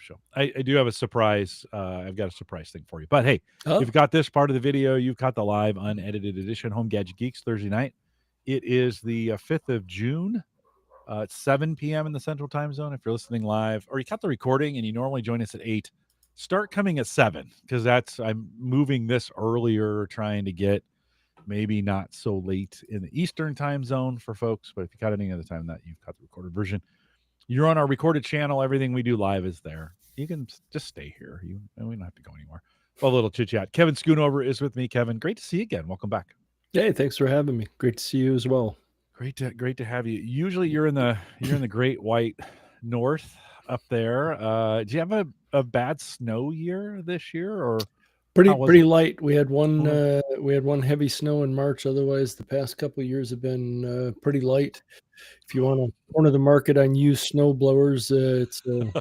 live show. I do have a surprise. I've got a surprise thing for you. But hey, Oh, you've got this part of the video. You've got the live unedited edition, Home Gadget Geeks, Thursday night. It is the 5th of June. It's 7 p.m. in the Central Time Zone. If you're listening live, or you got the recording and you normally join us at 8, start coming at 7 because I'm moving this earlier, trying to get maybe not so late in the Eastern Time Zone for folks. But if you got any other time that you've got the recorded version, you're on our recorded channel. Everything we do live is there. You can just stay here. We don't have to go anywhere. Well, a little chit chat. Kevin Schoonover is with me. Kevin, great to see you again. Welcome back. hey, thanks for having me. Great to see you as well. Great to have you. Usually you're in the Great White North up there. Do you have a bad snow year this year, or how was Pretty it? light. We had one heavy snow in March. Otherwise, the past couple of years have been pretty light. If you want to corner the market on used snow blowers, it's a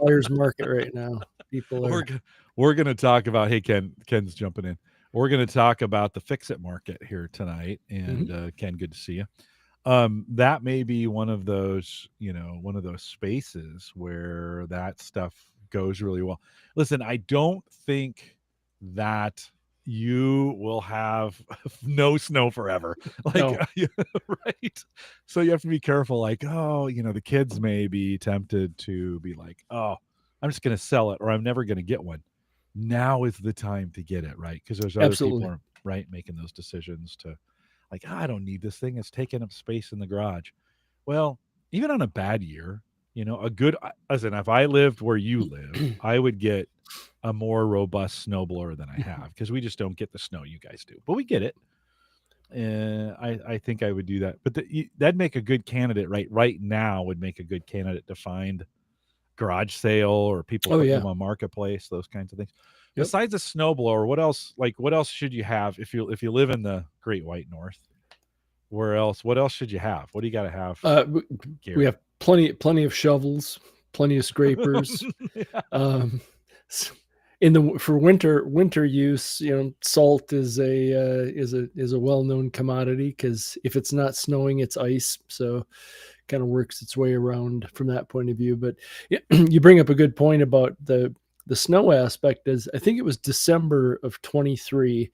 buyer's market right now. People We're are g- we're going to talk about. Hey, Ken's jumping in. We're going to talk about the fix it market here tonight. And Mhm. Ken, good to see you. That may be one of those spaces where that stuff goes really well. Listen, I don't think that you will have no snow forever. Like, No, right? So you have to be careful. Like, oh, the kids may be tempted to be like, oh, I'm just going to sell it, or I'm never going to get one. Now is the time to get it, right? Because there's other people, absolutely. right, making those decisions to, like, I don't need this thing. It's taking up space in the garage. Well, even on a bad year, a good, listen, if I lived where you live, I would get a more robust snowblower than I have because we just don't get the snow you guys do, but we get it. And I think I would do that. But that'd make a good candidate, right? Right now would make a good candidate to find garage sale or people Oh putting yeah. them on marketplace, those kinds of things. Yep. Besides a snowblower, what else? Like, what else should you have if you live in the Great White North? Where else? What else should you have? What do you got to have Uh, we, we gear? have plenty of shovels, plenty of scrapers. Yeah. Um, s- in the for winter use, salt is a well known commodity because if it's not snowing, it's ice. So kind of works its way around from that point of view. But yeah, you bring up a good point about the snow aspect. As I think it was December of 23,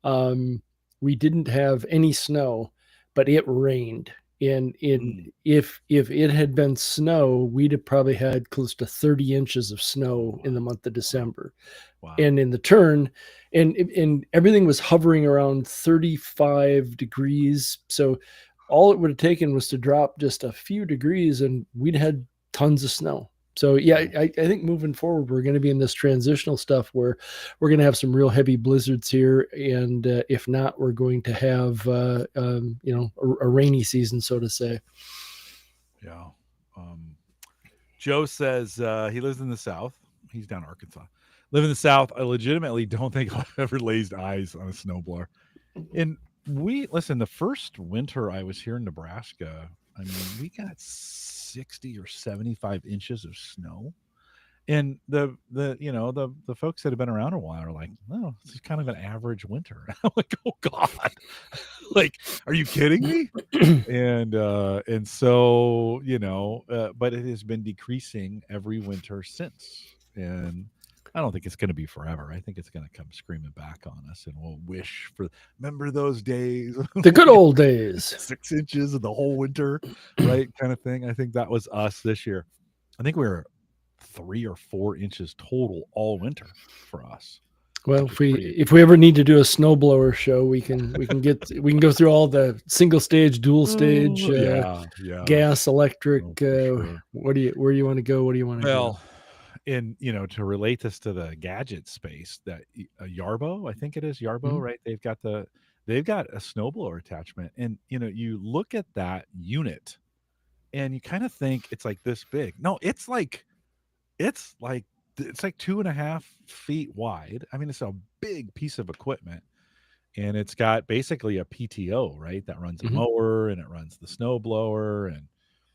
um, we didn't have any snow, but it rained. And Mm. if it had been snow, we'd have probably had close to 30 inches of Oh, snow in the month of wow. December. Wow. And in the turn, and everything was hovering around 35 degrees. So all it would have taken was to drop just a few degrees and we'd had tons of snow. So yeah, Wow. I think moving forward, we're going to be in this transitional stuff where we're going to have some real heavy blizzards here, and if not, we're going to have a rainy season, so to say. Yeah. Um, Joe says he lives in the South. He's down in Arkansas. Live in the South. I legitimately don't think I've ever laid eyes on a snowblower. And listen, the first winter I was here in Nebraska, I mean, we got 60 or 75 inches of snow. And the folks that have been around a while are like, no, this is kind of an average winter. I'm like, oh God. Like, are you kidding me? And so, but it has been decreasing every winter since. And I don't think it's going to be forever. I think it's going to come screaming back on us, and we'll wish for, remember those days when The good we got old days. 6 inches of the whole winter, right? Kind of thing. I think that was us this year. I think we were 3 or 4 inches total all winter for us, Well, which if is we pretty. if we ever need to do a snowblower show, we can go through all the single stage, dual stage, Oh, yeah. gas, electric. Oh, for sure. Where do you want to go? What do you want to go? Well, and to relate this to the gadget space, that Yarbo, I think it is Yarbo, Mhm. right? They've got a snowblower attachment, and you look at that unit, and you kind of think it's like this big. No, it's like 2.5 feet wide. I mean, it's a big piece of equipment, and it's got basically a PTO, right? That runs a Mhm. mower and it runs the snow blower, and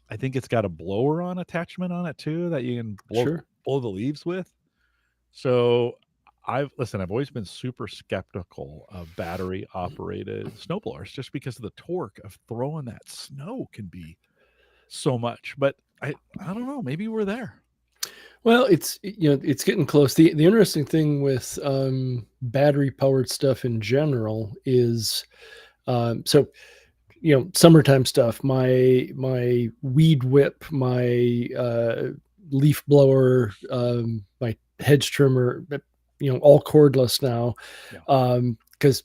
I think it's got a blower on attachment on it too that you can Sure. blow the leaves with. So I've always been super skeptical of battery operated snowblowers just because of the torque of throwing that snow can be so much. But I don't know, maybe we're there. Well, it's getting close. The interesting thing with battery powered stuff in general is so summertime stuff. My weed whip, my leaf blower, my hedge trimmer, all cordless now, Yeah. because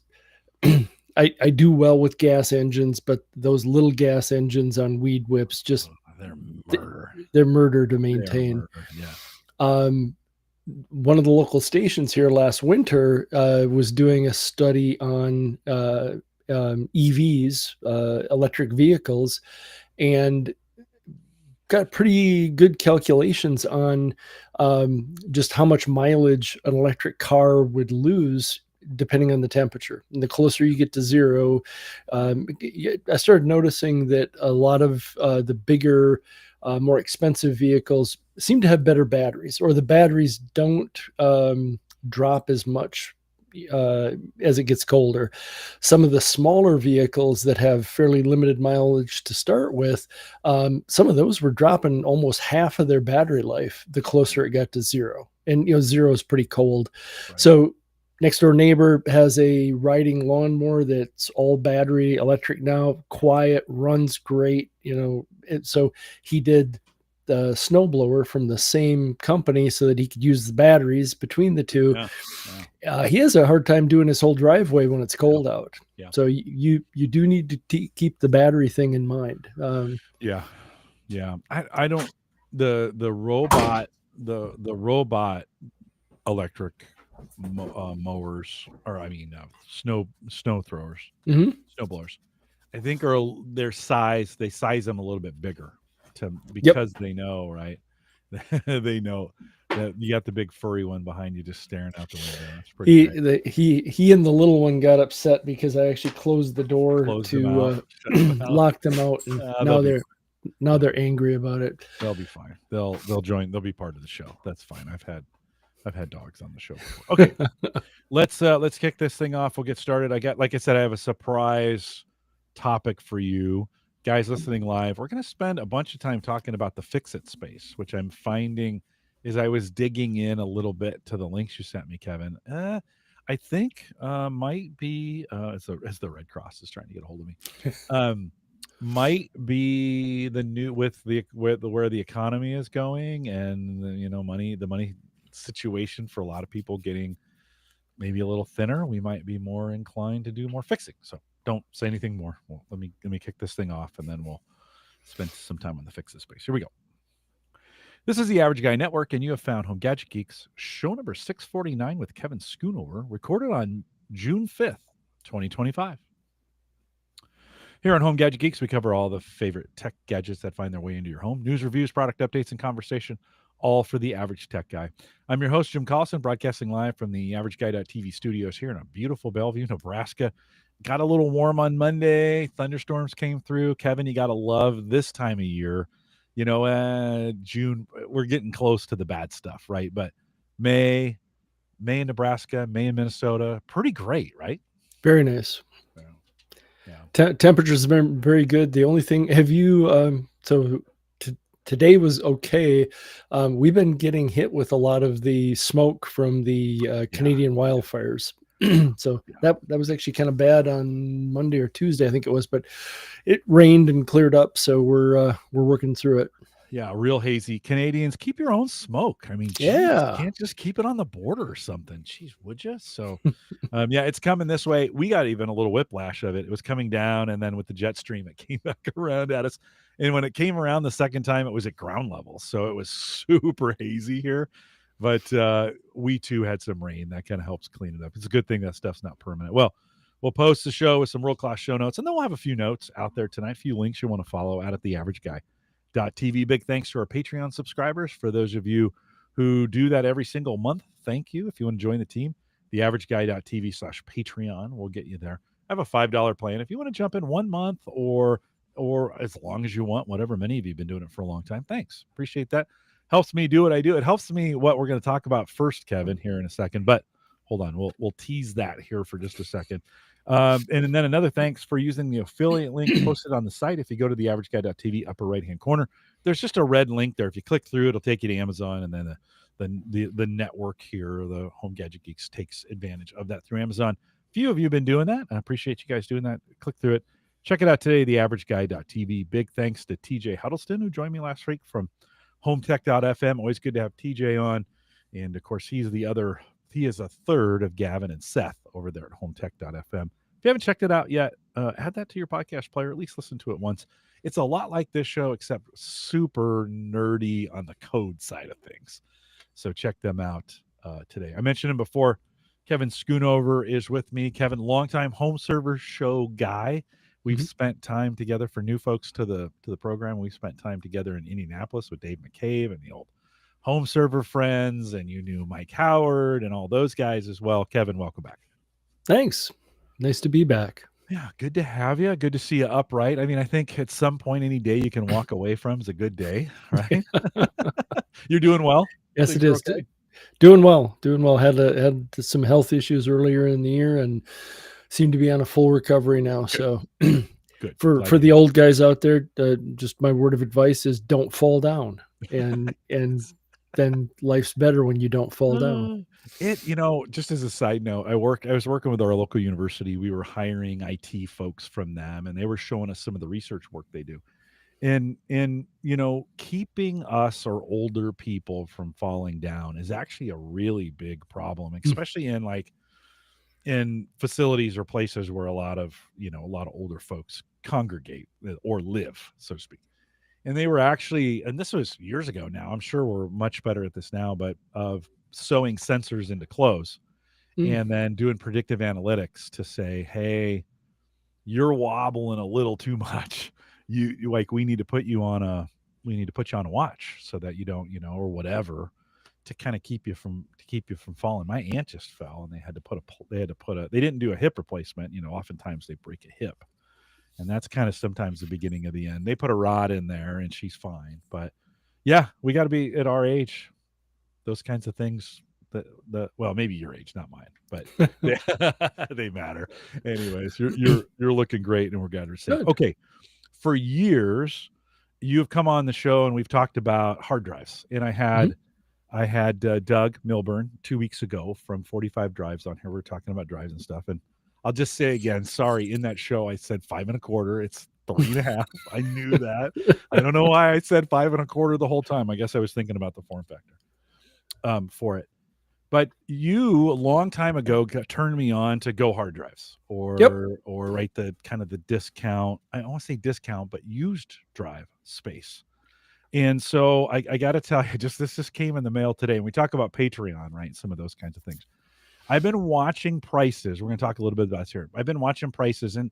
I do well with gas engines, but those little gas engines on weed whips just They're murder. they're murder to They're maintain. murder. Yeah. Um, one of the local stations here last winter was doing a study on EVs, electric vehicles, and got pretty good calculations on just how much mileage an electric car would lose depending on the temperature. And the closer you get to zero, I started noticing that a lot of the bigger, more expensive vehicles seem to have better batteries, or the batteries don't drop as much as it gets colder. Some of the smaller vehicles that have fairly limited mileage to start with, some of those were dropping almost half of their battery life the closer it got to zero. And zero is pretty cold. Right. So next door neighbor has a riding lawnmower that's all battery electric now, quiet, runs great. And so he did the snowblower from the same company so that he could use the batteries between the two. Yeah. He has a hard time doing his whole driveway when it's cold out. Yeah. So you do need to keep the battery thing in mind. Yeah. I don't the robot electric mowers, or I mean snow throwers, Mhm. snow blowers. I think they size them a little bit bigger Yep. because they know, right? They know that you got the big furry one behind you just staring out the window. That's pretty great. He and the little one got upset because I actually closed the door Close them to out, shut them out. lock them out, and They'll now be fine. they're angry about it. They'll be fine. They'll join. They'll be part of the show. That's fine. I've had dogs on the show before. Okay, let's kick this thing off. We'll get started. Like I said, I have a surprise topic for you guys listening live. We're going to spend a bunch of time talking about the fix-it space, which I'm finding as I was digging in a little bit to the links you sent me, Kevin. I think might be as the Red Cross is trying to get a hold of me. Might be the new with where the economy is going, and the money situation for a lot of people getting maybe a little thinner. We might be more inclined to do more fixing. So don't say anything more. Well, let me kick this thing off, and then we'll spend some time on the fixes space. Here we go. This is the Average Guy Network, and you have found Home Gadget Geeks, show number 649 with Kevin Schoonover, recorded on June 5th, 2025. Here on Home Gadget Geeks, we cover all the favorite tech gadgets that find their way into your home. News, reviews, product updates, and conversation, all for the average tech guy. I'm your host, Jim Collison, broadcasting live from the AverageGuy.tv studios here in a beautiful Bellevue, Nebraska. Got a little warm on Monday. Thunderstorms came through. Kevin, you got to love this time of year. June, we're getting close to the bad stuff, right? But May in Nebraska, May in Minnesota, pretty great, right? Very nice. Yeah. Temperatures have been very good. The only thing, have you today was okay. We've been getting hit with a lot of the smoke from the Canadian wildfires. So that was actually kind of bad on Monday or Tuesday, I think it was, but it rained and cleared up, so we're working through it. Yeah, real hazy. Canadians, keep your own smoke. I mean, geez, yeah, can't just keep it on the border or something. Jeez, would you? So, it's coming this way. We got even a little whiplash of it. It was coming down, and then with the jet stream, it came back around at us. And when it came around the second time, it was at ground level, so it was super hazy here. But we too had some rain. That kind of helps clean it up. It's a good thing that stuff's not permanent. Well, we'll post the show with some world-class show notes, and then we'll have a few notes out there tonight, a few links you want to follow out at the Average Guy. TV. Big thanks to our Patreon subscribers. For those of you who do that every single month, thank you. If you want to join the team, theaverageguy.tv/Patreon will get you there. I have a $5 plan. If you want to jump in 1 month or as long as you want, whatever, many of you have been doing it for a long time. Thanks. Appreciate that. Helps me do what I do. It helps me what we're going to talk about first, Kevin, here in a second. But hold on. We'll tease that here for just a second. And then another thanks for using the affiliate link posted on the site. If you go to theaverageguy.tv, upper right-hand corner, there's just a red link there. If you click through, it'll take you to Amazon, and then the network here, the Home Gadget Geeks, takes advantage of that through Amazon. Few of you have been doing that. I appreciate you guys doing that. Click through it. Check it out today, theaverageguy.tv. Big thanks to TJ Huddleston, who joined me last week from hometech.fm. Always good to have TJ on. And of course, he is a third of Gavin and Seth over there at hometech.fm. If you haven't checked it out yet, add that to your podcast player. At least listen to it once. It's a lot like this show, except super nerdy on the code side of things. So check them out today. I mentioned him before. Kevin Schoonover is with me. Kevin, longtime home server show guy. We've spent time together for new folks to the program. We spent time together in Indianapolis with Dave McCabe and the old home server friends, and you knew Mike Howard and all those guys as well. Kevin, welcome back. Thanks. Nice to be back. Yeah, good to have you. Good to see you upright. I mean, I think at some point, any day you can walk away from is a good day, right? You're doing well? Yes, Things it are is. okay? Doing well. Had some health issues earlier in the year and seem to be on a full recovery now. Good. So Good. for the old guys out there, just my word of advice is don't fall down, and then life's better when you don't fall down. Just as a side note, I was working with our local university. We were hiring IT folks from them, and they were showing us some of the research work they do. And keeping us or older people from falling down is actually a really big problem, especially in facilities or places where a lot of older folks congregate or live, so to speak. And they were actually, and this was years ago now, I'm sure we're much better at this now, but of sewing sensors into clothes and then doing predictive analytics to say, hey, you're wobbling a little too much. You like, we need to put you on a watch so that you don't, or whatever, to kind of keep you from falling. My aunt just fell, and they didn't do a hip replacement. Oftentimes they break a hip, and that's kind of sometimes the beginning of the end. They put a rod in there, and she's fine. But yeah, we got to be at our age. Those kinds of things. Well, maybe your age, not mine, but they matter. Anyways, you're looking great, and we're glad to see. Okay, for years, you've come on the show, and we've talked about hard drives, and I had Doug Milburn 2 weeks ago from 45 Drives on here. We're talking about drives and stuff, and I'll just say again, sorry, in that show I said 5.25. It's 3.5. I knew that. I don't know why I said 5.25 the whole time. I guess I was thinking about the form factor for it. But you a long time ago turned me on to Go Hard Drives or right, the kind of the discount. I don't want to say discount, but used drive space. And so I got to tell you, this just came in the mail today, and we talk about Patreon, right? Some of those kinds of things. I've been watching prices. We're going to talk a little bit about this here. I've been watching prices, and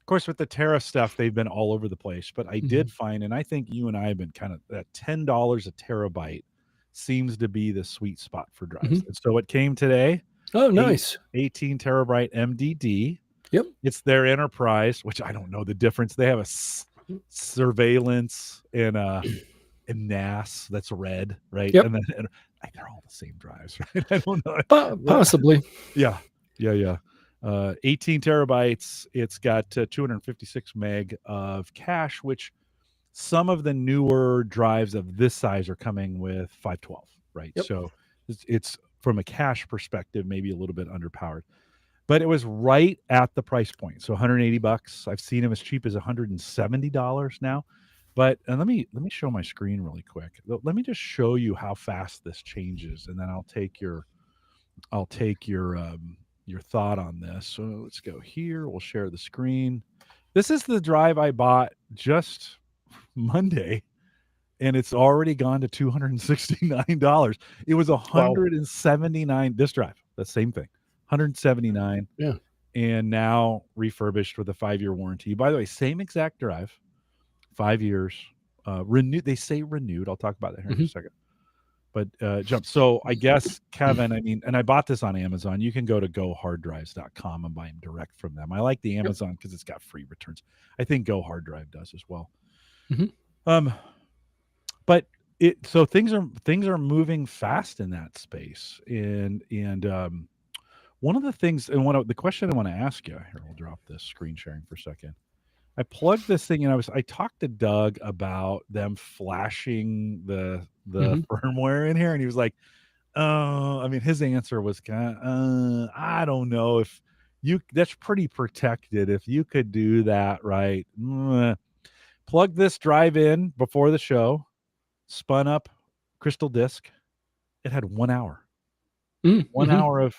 of course, with the tariff stuff, they've been all over the place. But I did find, and I think you and I have been kind of that $10 a terabyte seems to be the sweet spot for drives. And so it came today. Oh, nice. 18 terabyte MDD. Yep. It's their enterprise, which I don't know the difference. They have a surveillance and NAS that's red, right? Yep. And they're all the same drives, right? I don't know. Possibly. Yeah. 18 terabytes. It's got 256 meg of cache, which some of the newer drives of this size are coming with 512, right? Yep. So it's from a cache perspective, maybe a little bit underpowered, but it was right at the price point. So $180. I've seen them as cheap as $170 now. But and let me show my screen really quick. Let me just show you how fast this changes, and then I'll take your thought on this. So let's go here. We'll share the screen. This is the drive I bought just Monday, and it's already gone to $269. It was $179. This drive, the same thing, $179. Yeah. And now refurbished with a 5-year warranty. By the way, same exact drive, 5 years, renewed. They say renewed. I'll talk about that here in a second. But jump. So I guess, Kevin, I mean, and I bought this on Amazon. You can go to goharddrives.com and buy them direct from them. I like the Amazon because it's got free returns. I think Go Hard Drive does as well. But so things are moving fast in that space. And one of the things, and the question I want to ask you here, I'll drop this screen sharing for a second. I plugged this thing, and I talked to Doug about them flashing the Hmm. firmware in here, and he was like, "Oh," I mean, his answer was kind of, "I don't know if you that's pretty protected if you could do that right." Plug this drive in before the show, spun up crystal disk. It had 1 hour. 1 Mm-hmm. hour of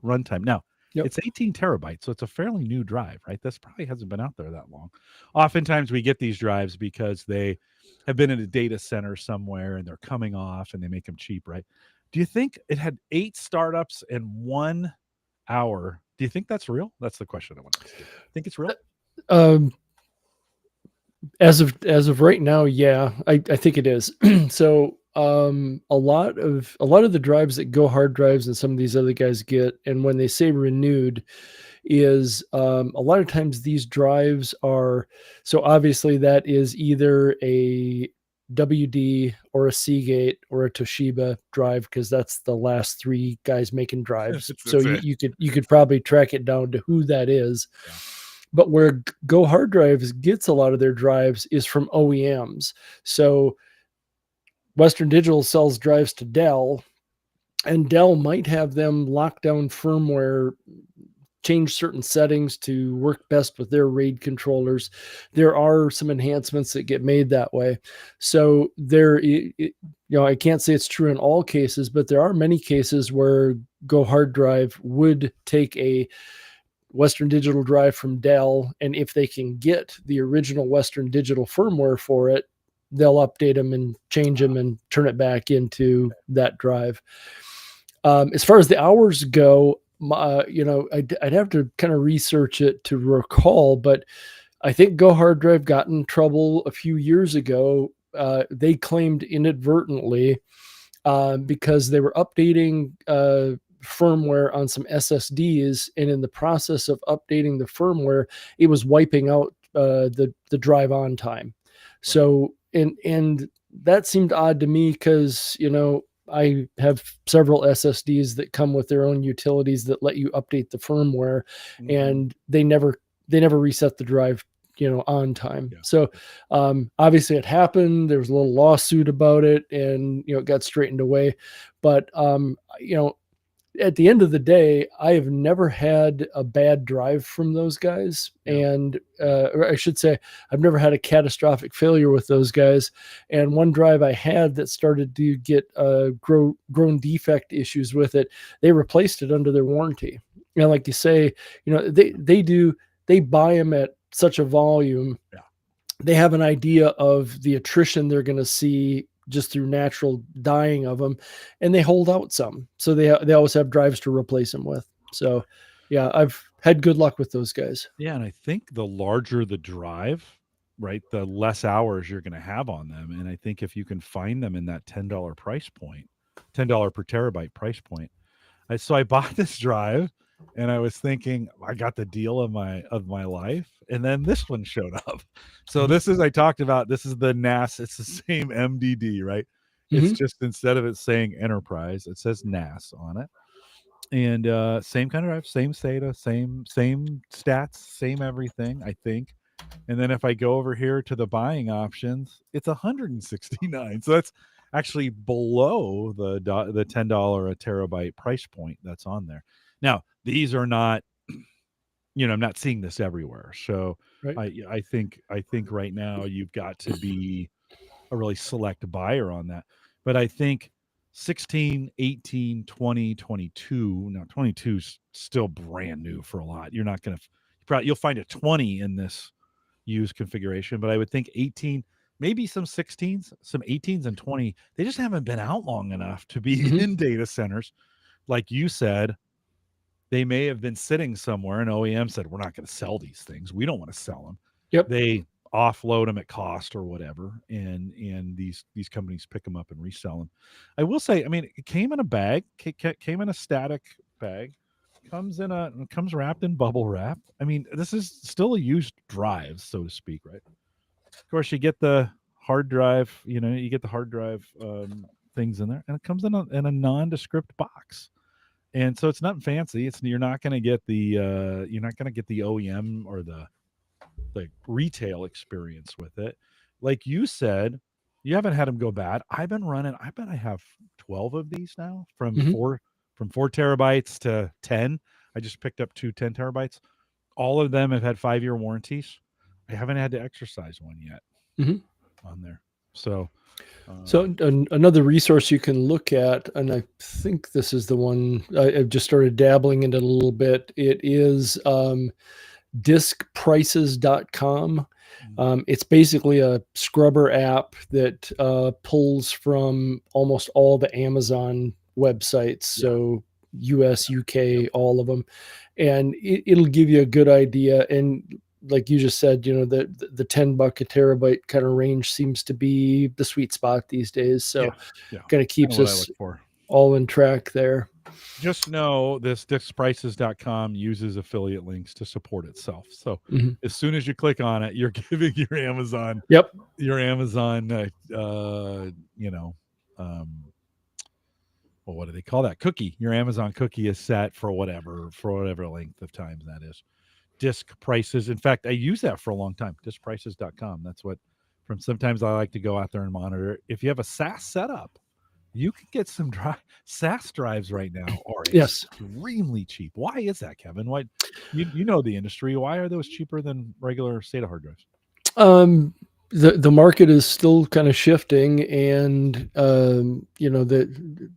runtime. Now, Yep. it's 18 terabytes, so it's a fairly new drive, right? This probably hasn't been out there that long. Oftentimes, we get these drives because they have been in a data center somewhere and they're coming off and they make them cheap, right? Do you think it had 8 startups in 1 hour? Do you think that's real? That's the question I want to ask you. Think it's real? Um, as of right now, yeah, I think it is. So a lot of the drives that go hard drives and some of these other guys get, and when they say renewed, is a lot of times these drives are, so obviously that is either a WD or a Seagate or a Toshiba drive, because that's the last three guys making drives. So That's you, it. you could probably track it down to who that is. Yeah. But where Go Hard Drives gets a lot of their drives is from OEMs. So Western Digital sells drives to Dell, and Dell might have them lock down firmware, change certain settings to work best with their RAID controllers. There are some enhancements that get made that way. So I can't say it's true in all cases, but there are many cases where Go Hard Drive would take a Western Digital drive from Dell, and if they can get the original Western Digital firmware for it, they'll update them and change them and turn it back into that drive. As far as the hours go, I'd have to kind of research it to recall, but I think Go Hard Drive got in trouble a few years ago. They claimed inadvertently, because they were updating firmware on some SSDs, and in the process of updating the firmware, it was wiping out the drive on time. Right. So and that seemed odd to me, because I have several SSDs that come with their own utilities that let you update the firmware, Mhm. and they never reset the drive on time. Yeah. So obviously it happened. There was a little lawsuit about it, and it got straightened away. But at the end of the day, I have never had a bad drive from those guys. Yeah. And or I should say, I've never had a catastrophic failure with those guys. And one drive I had that started to get grown defect issues with it, they replaced it under their warranty. And like you say, they buy them at such a volume, Yeah. they have an idea of the attrition they're going to see just through natural dying of them, and they hold out some. So they always have drives to replace them with. So yeah, I've had good luck with those guys. Yeah, and I think the larger the drive, right, the less hours you're gonna have on them, and I think if you can find them in that $10 price point, $10 per terabyte price point. I bought this drive, and I was thinking, I got the deal of my life, and then this one showed up. So Mhm. this is I talked about, this is the NAS, it's the same MDD, right? It's Mhm. just instead of it saying enterprise, it says NAS on it. And same kind of drive, same SATA, same stats, same everything, I think. And then if I go over here to the buying options, it's 169. So that's actually below the $10 a terabyte price point that's on there. Now, these are not, I'm not seeing this everywhere. So Right. I think right now you've got to be a really select buyer on that. But I think 16, 18, 20, 22. Now 22 is still brand new for a lot. You're not going to you'll find a 20 in this used configuration, but I would think 18, maybe some 16s, some 18s and 20. They just haven't been out long enough to be Mhm. in data centers. Like you said, they may have been sitting somewhere and OEM said, we're not going to sell these things. We don't want to sell them. Yep. They offload them at cost or whatever, and these companies pick them up and resell them. I will say, I mean, it came in a bag, came in a static bag, comes wrapped in bubble wrap. I mean, this is still a used drive, so to speak, right? Of course, you get the hard drive, you get the hard drive things in there, and it comes in a nondescript box. And so it's not fancy. You're not going to get the OEM or the the retail experience with it. Like you said, you haven't had them go bad. I've been running. I bet I have 12 of these now, Mhm. from 4 terabytes to 10. I just picked up 2 10 terabytes. All of them have had 5-year warranties. I haven't had to exercise one yet Mhm. on there. So, So um, another resource you can look at, and I think this is the one I've just started dabbling in it a little bit. It is discprices.com. mm, It's basically a scrubber app that pulls from almost all the Amazon websites. yeah, So US, yep, UK, all of them. And it'll give you a good idea. And like you just said, the $10 a terabyte kind of range seems to be the sweet spot these days. yeah, So yeah. kind of Kind of keeps what I us look for. all in track there. Just know this discprices.com uses affiliate links to support itself. So Mhm. as soon as you click on it, you're giving Yep. your Amazon, you know, um, well, what do they call that? Cookie. Your Amazon cookie is set for whatever length of time that is. Disc prices. In fact, I use that for a long time. Discprices.com. That's what from sometimes I like to go out there and monitor. If you have a SaaS setup, you can get some SaaS drives right now are Yes. extremely cheap. Why is that, Kevin? Why you know the industry? Why are those cheaper than regular SATA hard drives? Um, the market is still kind of shifting, and the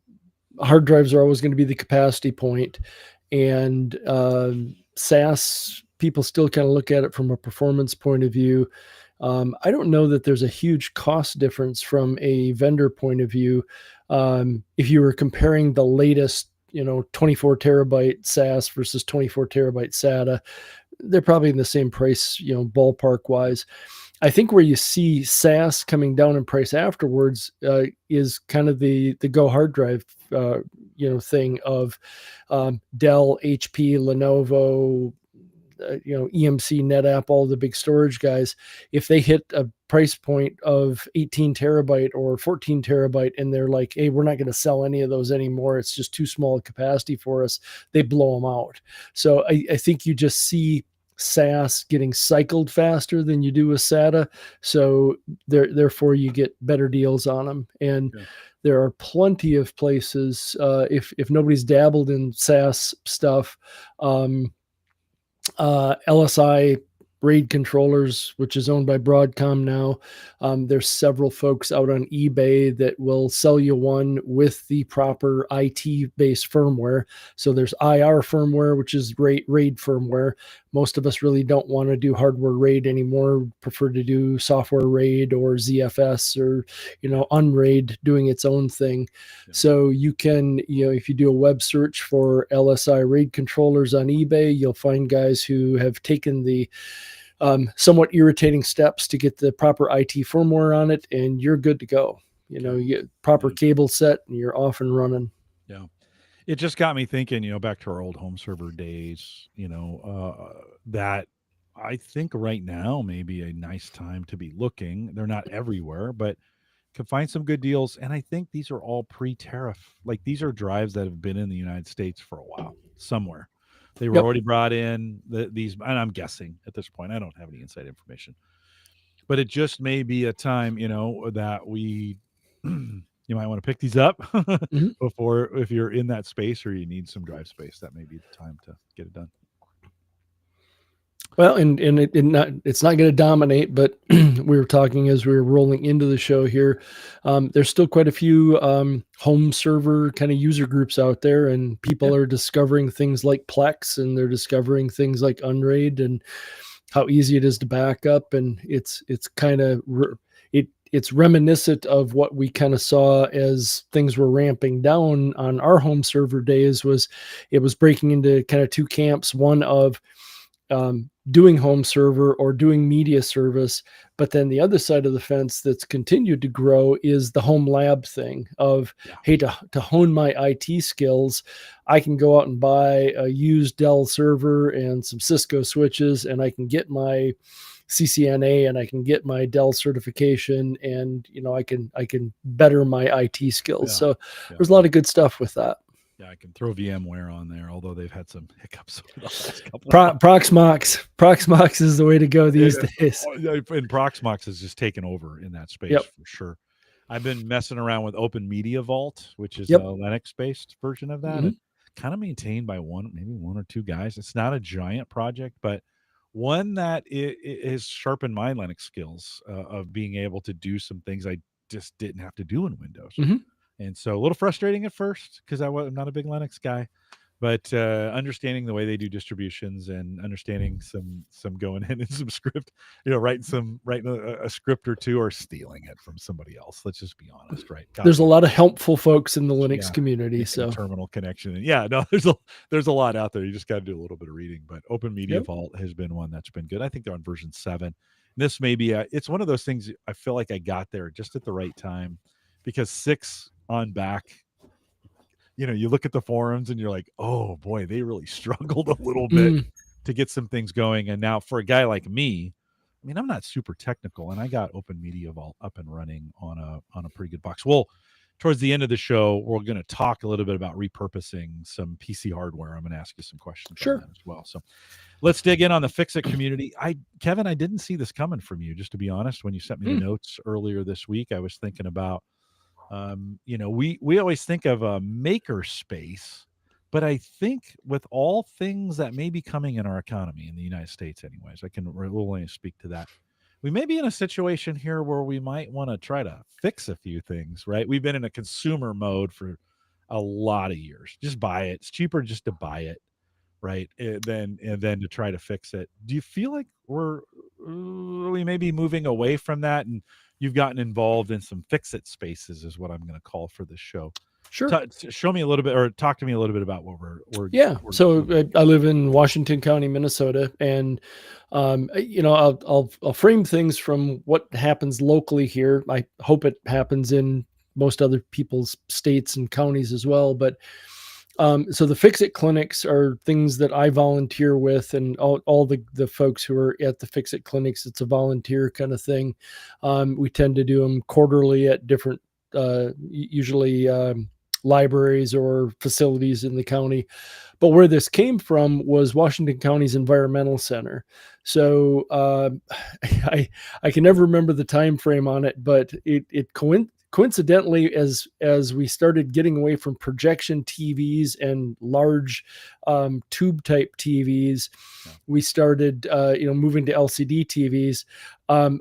hard drives are always going to be the capacity point, and SaaS people still kind of look at it from a performance point of view. I don't know that there's a huge cost difference from a vendor point of view. If you were comparing the latest, 24 terabyte SaaS versus 24 terabyte SATA, they're probably in the same price, ballpark wise. I think where you see SaaS coming down in price afterwards is kind of the Go hard drive, thing of Dell, HP, Lenovo, EMC, NetApp, all the big storage guys. If they hit a price point of 18 terabyte or 14 terabyte, and they're like, "Hey, we're not going to sell any of those anymore. It's just too small a capacity for us," they blow them out. So I think you just see SaaS getting cycled faster than you do with SATA. So therefore you get better deals on them. And Yeah. there are plenty of places, if nobody's dabbled in SaaS stuff, LSI RAID controllers, which is owned by Broadcom now. There's several folks out on eBay that will sell you one with the proper IT-based firmware. So there's IR firmware, which is RAID firmware. Most of us really don't want to do hardware RAID anymore. Prefer to do software RAID or ZFS or Unraid doing its own thing. Yeah. So you can, if you do a web search for LSI RAID controllers on eBay, you'll find guys who have taken the somewhat irritating steps to get the proper IT firmware on it, and you're good to go. Okay. You get proper Yeah. cable set, and you're off and running. Yeah. It just got me thinking, back to our old home server days, that I think right now may be a nice time to be looking. They're not everywhere, but can find some good deals. And I think these are all pre-tariff. Like these are drives that have been in the United States for a while somewhere. They were Yep. already brought in these, and I'm guessing at this point, I don't have any inside information, but it just may be a time, that we, you might want to pick these up Mhm. before, if you're in that space or you need some drive space, that may be the time to get it done. Well, and it's not going to dominate, but we were talking as we were rolling into the show here. There's still quite a few home server kind of user groups out there, and Yeah. people are discovering things like Plex, and they're discovering things like Unraid, and how easy it is to back up. And it's kind of it's reminiscent of what we kind of saw as things were ramping down on our home server days. It was breaking into kind of two camps, one of doing home server or doing media service. But then the other side of the fence that's continued to grow is the home lab thing of, Yeah. hey, to hone my IT skills, I can go out and buy a used Dell server and some Cisco switches, and I can get my CCNA and I can get my Dell certification, and I can better my IT skills. Yeah. So Yeah. there's a lot of good stuff with that. Yeah, I can throw VMware on there, although they've had some hiccups over the last couple of months. Proxmox is the way to go these days. And Proxmox has just taken over in that space Yep. for sure. I've been messing around with Open Media Vault, which is a Yep. Linux-based version of that, Mhm. and kind of maintained by maybe one or two guys. It's not a giant project, but one that it has sharpened my Linux skills of being able to do some things I just didn't have to do in Windows. Mhm. And so a little frustrating at first because I'm not a big Linux guy, but understanding the way they do distributions and understanding some going in and some script, writing a script or two or stealing it from somebody else. Let's just be honest, right? There's a Copy, lot of helpful folks in the Linux yeah, community, making a so terminal connection. And yeah, no, there's a lot out there. You just got to do a little bit of reading. But Open Media yep. Vault has been one that's been good. I think they're on version 7. This may be it's one of those things I feel like I got there just at the right time because 6 on back, you look at the forums and you're like, oh boy, they really struggled a little bit Mm, to get some things going. And now for a guy like me, I mean, I'm not super technical, and I got Open Media Vault up and running on a pretty good box. Well, towards the end of the show, we're going to talk a little bit about repurposing some PC hardware. I'm going to ask you some questions on sure. that as well. So let's dig in on the Fix It community. Kevin, I didn't see this coming from you, just to be honest. When you sent me the Mm, notes earlier this week, I was thinking about we always think of a maker space, but I think with all things that may be coming in our economy in the United States, anyways, we'll only speak to that. We may be in a situation here where we might want to try to fix a few things, right? We've been in a consumer mode for a lot of years. Just buy it. It's cheaper just to buy it, right? Than to try to fix it. Do you feel like we may be moving away from that, and you've gotten involved in some fix it spaces, is what I'm going to call for this show. sure. Show me a little bit, or talk to me a little bit about what Yeah. we're So doing. I live in Washington County, Minnesota, and I'll frame things from what happens locally here. I hope it happens in most other people's states and counties as well. But so the Fix It clinics are things that I volunteer with, and all the folks who are at the Fix It clinics, it's a volunteer kind of thing. We tend to do them quarterly at different, usually libraries or facilities in the county. But where this came from was Washington County's Environmental Center. So I can never remember the time frame on it, but it coincidentally, as we started getting away from projection TVs and large tube type TVs, we started moving to LCD TVs. I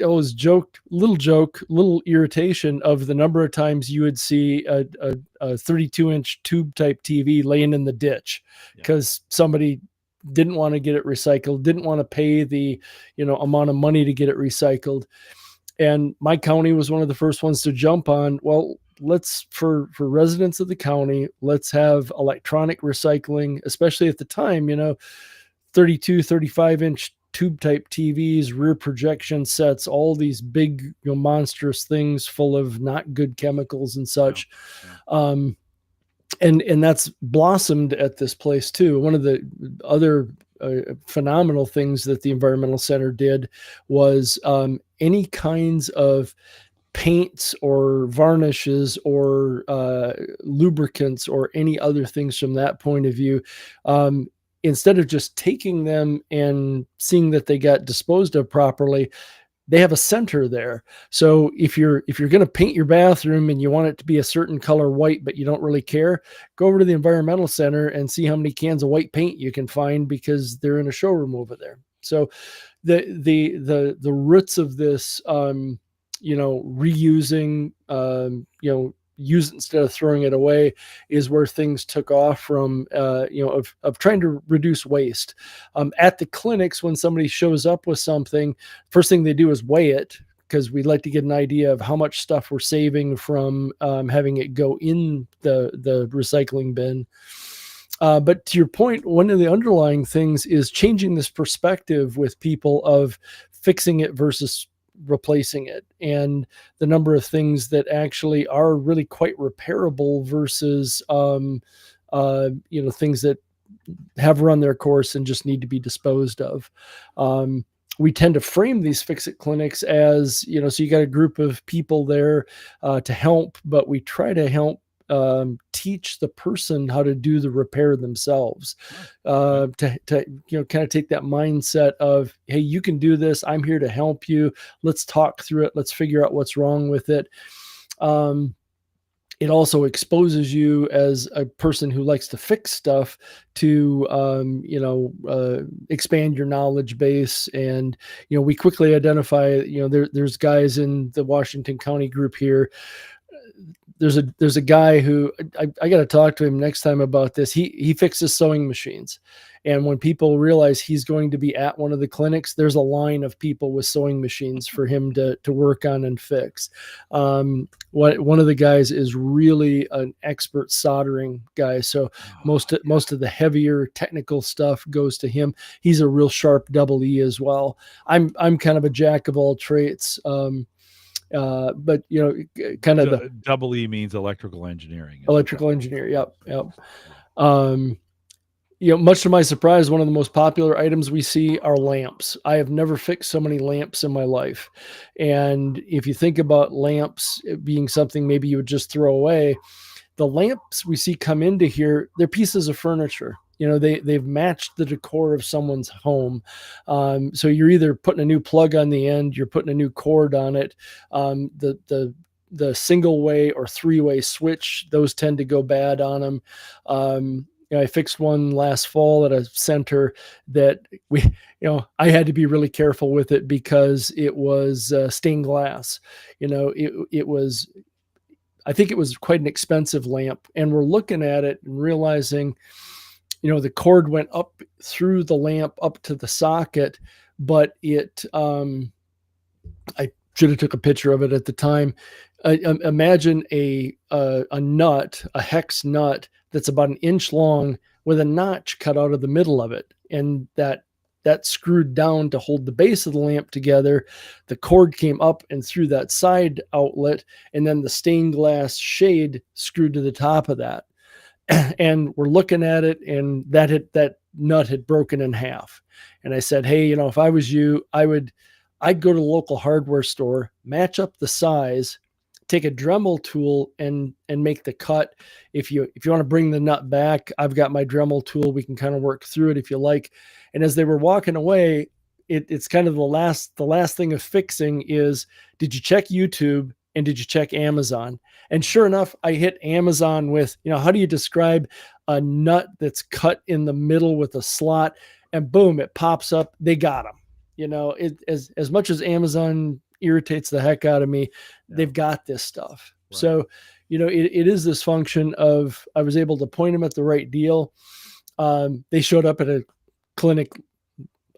always joked, little irritation of the number of times you would see a 32-inch tube type TV laying in the ditch because somebody didn't want to get it recycled, didn't want to pay the amount of money to get it recycled. And my county was one of the first ones to jump on, well, let's for residents of the county, let's have electronic recycling, especially at the time, 32, 35-inch tube type TVs, rear projection sets, all these big, monstrous things full of not good chemicals and such. And that's blossomed at this place too. One of the other phenomenal things that the Environmental Center did was any kinds of paints or varnishes or lubricants or any other things from that point of view. Instead of just taking them and seeing that they got disposed of properly, they have a center there. So if you're going to paint your bathroom and you want it to be a certain color white, but you don't really care, go over to the Environmental Center and see how many cans of white paint you can find because they're in a showroom over there. So the roots of this, reusing, use it instead of throwing it away is where things took off from, of trying to reduce waste. At the clinics, when somebody shows up with something, first thing they do is weigh it because we'd like to get an idea of how much stuff we're saving from having it go in the recycling bin. But to your point, one of the underlying things is changing this perspective with people of fixing it versus replacing it, and the number of things that actually are really quite repairable versus things that have run their course and just need to be disposed of. We tend to frame these fix-it clinics as, so you got a group of people there to help, but we try to help teach the person how to do the repair themselves. To kind of take that mindset of, hey, you can do this. I'm here to help you. Let's talk through it. Let's figure out what's wrong with it. It also exposes you as a person who likes to fix stuff to, expand your knowledge base. And, we quickly identify, there's guys in the Washington County group here. There's a guy who I got to talk to him next time about this. He fixes sewing machines. And when people realize he's going to be at one of the clinics, there's a line of people with sewing machines for him to work on and fix. One of the guys is really an expert soldering guy. So most of the heavier technical stuff goes to him. He's a real sharp double E as well. I'm kind of a jack of all trades. But kind of the double E means electrical engineering. Engineer. Yep. Much to my surprise, one of the most popular items we see are lamps. I have never fixed so many lamps in my life. And if you think about lamps being something maybe you would just throw away, the lamps we see come into here, they're pieces of furniture. They've matched the decor of someone's home. So you're either putting a new plug on the end, you're putting a new cord on it. The single way or three-way switch, those tend to go bad on them. I fixed one last fall at a center that I had to be really careful with it because it was stained glass. I think it was quite an expensive lamp, and we're looking at it and realizing, the cord went up through the lamp up to the socket, but I should have took a picture of it at the time. Imagine a nut, a hex nut that's about an inch long with a notch cut out of the middle of it. And that screwed down to hold the base of the lamp together. The cord came up and through that side outlet, and then the stained glass shade screwed to the top of that. And we're looking at it, and that nut had broken in half. And I said, hey, if I was you, I'd go to the local hardware store, match up the size, take a Dremel tool and make the cut. If you want to bring the nut back, I've got my Dremel tool. We can kind of work through it if you like. And as they were walking away, it's kind of the last thing of fixing is, did you check YouTube and did you check Amazon? And sure enough, I hit Amazon with, how do you describe a nut that's cut in the middle with a slot? And boom, it pops up. They got them. As much as Amazon irritates the heck out of me, they've got this stuff. Right. So, it is this function of, I was able to point them at the right deal. They showed up at a clinic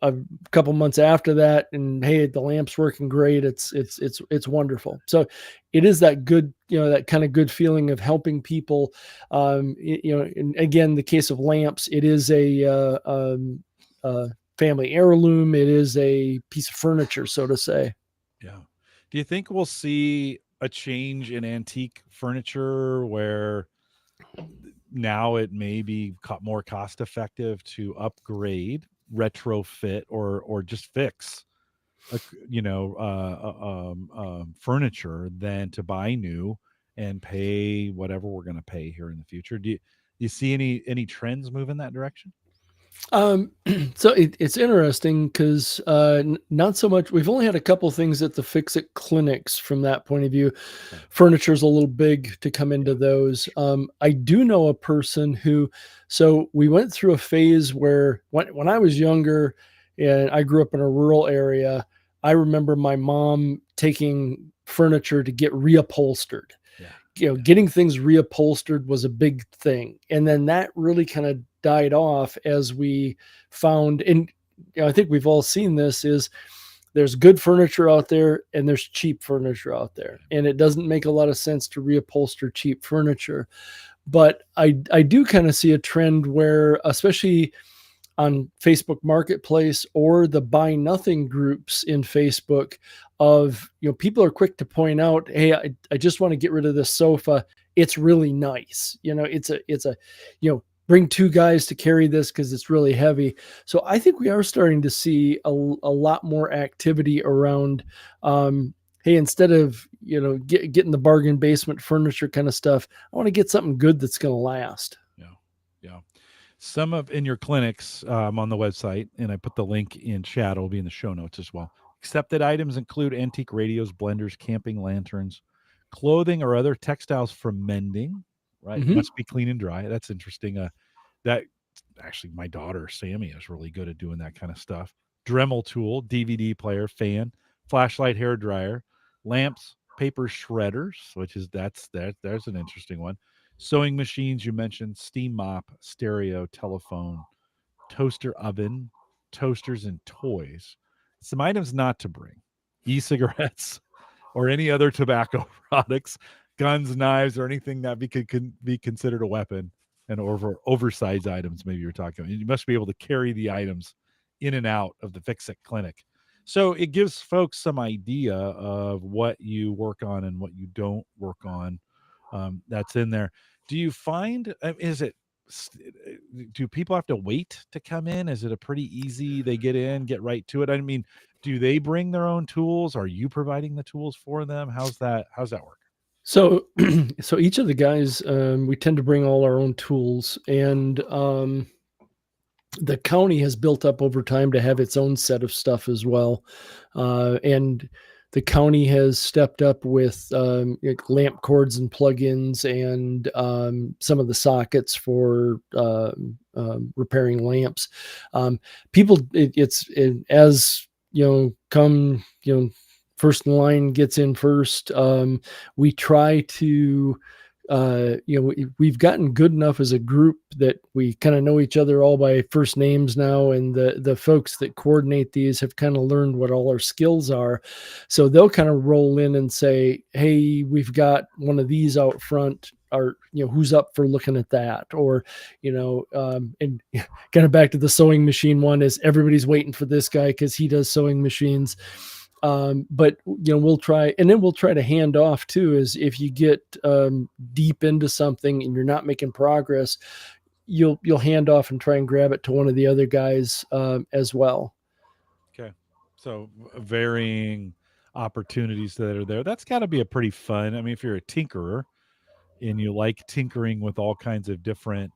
a couple months after that, and hey, the lamp's working great. It's wonderful. So it is that good, that kind of good feeling of helping people. And again, the case of lamps, it is a family heirloom. It is a piece of furniture, so to say. Yeah. Do you think we'll see a change in antique furniture where now it may be more cost effective to upgrade, retrofit, or just fix furniture than to buy new and pay whatever we're going to pay here in the future? Do you see any trends move in that direction? So it's interesting because not so much. We've only had a couple things at the Fix-It clinics from that point of view. Okay. Furniture's a little big to come into those. I do know a person who, so we went through a phase where when I was younger and I grew up in a rural area, I remember my mom taking furniture to get reupholstered. Yeah. Getting things reupholstered was a big thing. And then that really kind of died off as we found, and I think we've all seen this, is there's good furniture out there and there's cheap furniture out there. And it doesn't make a lot of sense to reupholster cheap furniture. But I do kind of see a trend where, especially on Facebook Marketplace or the Buy Nothing groups in Facebook, of, people are quick to point out, hey, I just want to get rid of this sofa. It's really nice. It's a bring two guys to carry this because it's really heavy. So I think we are starting to see a lot more activity around, hey, hey, instead of getting the bargain basement furniture kind of stuff, I want to get something good that's going to last. Yeah. Yeah. Some of in your clinics on the website, and I put the link in chat. It'll be in the show notes as well. Accepted items include antique radios, blenders, camping lanterns, clothing or other textiles for mending. Right, Mm-hmm. must be clean and dry. That's interesting. That actually, my daughter Sammy is really good at doing that kind of stuff. Dremel tool, DVD player, fan, flashlight, hair dryer, lamps, paper shredders, which is there's an interesting one. Sewing machines, you mentioned, steam mop, stereo, telephone, toaster oven, toasters, and toys. Some items not to bring: e-cigarettes or any other tobacco products, guns, knives, or anything that could be considered a weapon, and oversized items. Maybe you're talking about. You must be able to carry the items in and out of the Fix It clinic. So it gives folks some idea of what you work on and what you don't work on. That's in there. Do you find is it do people have to wait to come in? Is it a pretty easy they get in, get right to it? I mean, do they bring their own tools? Are you providing the tools for them? How's that work? So, so each of the guys, we tend to bring all our own tools, and the county has built up over time to have its own set of stuff as well. And the county has stepped up with like lamp cords and plugins and some of the sockets for repairing lamps. People, as come first in line gets in first. We try to we've gotten good enough as a group that we kind of know each other all by first names now, and the folks that coordinate these have kind of learned what all our skills are, so they'll kind of roll in and say, hey, we've got one of these out front, or who's up for looking at that, or and kind of back to the sewing machine one, is everybody's waiting for this guy because he does sewing machines. But we'll try to hand off too, is if you get deep into something and you're not making progress, you'll hand off and try and grab it to one of the other guys as well. Okay. So varying opportunities that are there. That's got to be a pretty fun. I mean, if you're a tinkerer and you like tinkering with all kinds of different,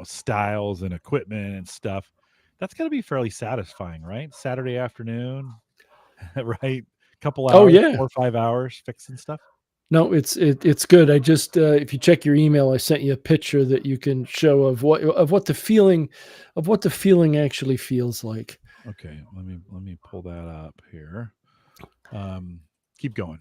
styles and equipment and stuff, that's got to be fairly satisfying, right? Saturday afternoon, right? Couple Oh hours, yeah. 4 or 5 hours fixing stuff. No, it's good. I just if you check your email, I sent you a picture that you can show of what the feeling actually feels like. Okay, let me pull that up here. Keep going.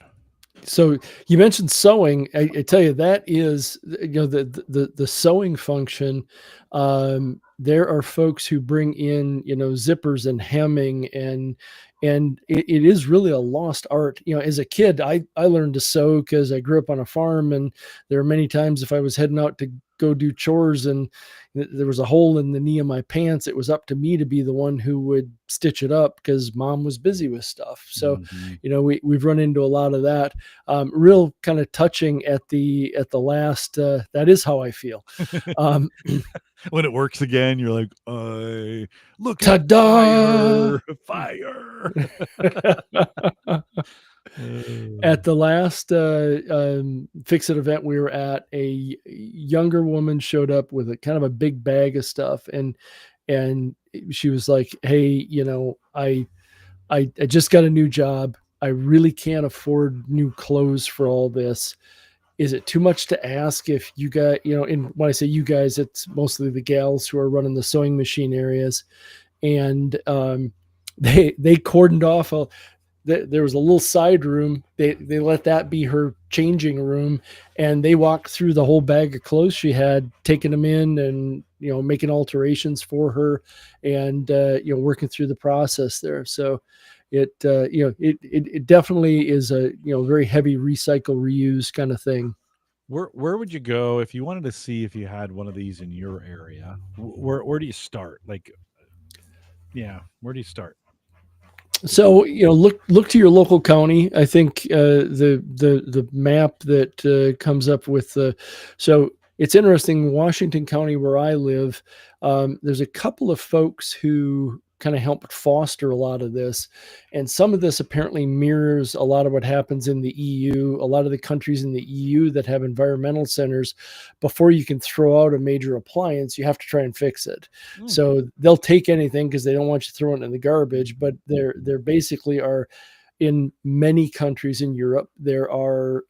So you mentioned sewing. I tell you, that is the sewing function. There are folks who bring in zippers and hemming, and it is really a lost art. As a kid, I learned to sew because I grew up on a farm, and there were many times if I was heading out to go do chores and there was a hole in the knee of my pants, it was up to me to be the one who would stitch it up because mom was busy with stuff. So we've run into a lot of that. Real kind of touching at the last. That is how I feel. When it works again, you're like, look at fire. At the last Fix It event we were at, a younger woman showed up with a kind of a big bag of stuff, and she was like, hey, I just got a new job. I really can't afford new clothes for all this. Is it too much to ask if you got, and when I say you guys, it's mostly the gals who are running the sewing machine areas. And they cordoned off there was a little side room. They let that be her changing room, and they walked through the whole bag of clothes she had, taking them in and making alterations for her, and working through the process there. So it definitely is a very heavy recycle reuse kind of thing. Where would you go if you wanted to see if you had one of these in your area? Where do you start? Like, yeah, where do you start? So look to your local county. I think the map that comes up with so it's interesting. Washington County, where I live, there's a couple of folks who kind of helped foster a lot of this. And some of this apparently mirrors a lot of what happens in the EU. A lot of the countries in the EU that have environmental centers, before you can throw out a major appliance, you have to try and fix it. So they'll take anything because they don't want you throwing it in the garbage, but they're basically are in many countries in Europe, there are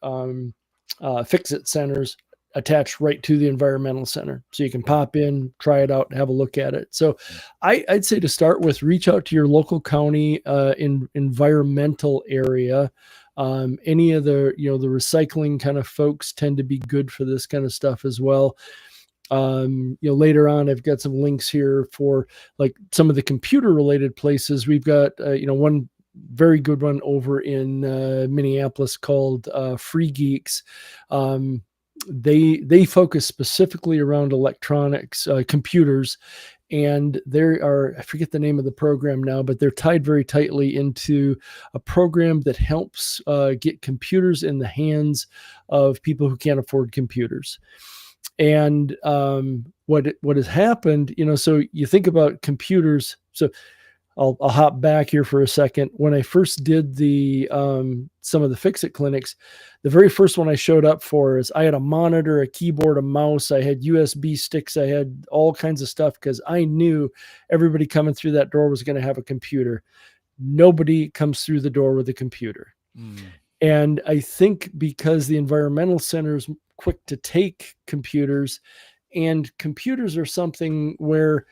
fix-it centers attached right to the environmental center. So you can pop in, try it out, have a look at it. So I'd say to start with, reach out to your local county environmental area. Any of the, the recycling kind of folks tend to be good for this kind of stuff as well. Later on, I've got some links here for like some of the computer related places. We've got, one very good one over in Minneapolis called Free Geeks. They focus specifically around electronics, computers, and I forget the name of the program now, but they're tied very tightly into a program that helps get computers in the hands of people who can't afford computers. And what has happened, so you think about computers. So I'll hop back here for a second. When I first did the some of the fix-it clinics, the very first one I showed up for is I had a monitor, a keyboard, a mouse. I had USB sticks. I had all kinds of stuff because I knew everybody coming through that door was going to have a computer. Nobody comes through the door with a computer. And I think because the environmental center is quick to take computers, and computers are something where,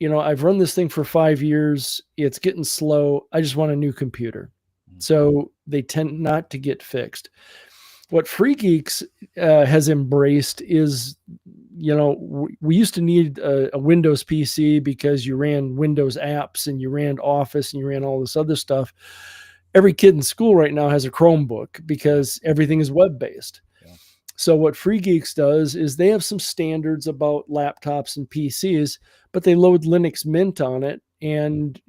I've run this thing for 5 years. It's getting slow. I just want a new computer. So they tend not to get fixed. What Free Geeks has embraced is, we used to need a Windows PC because you ran Windows apps and you ran Office and you ran all this other stuff. Every kid in school right now has a Chromebook because everything is web-based. So what Free Geeks does is they have some standards about laptops and PCs, but they load Linux Mint on it, and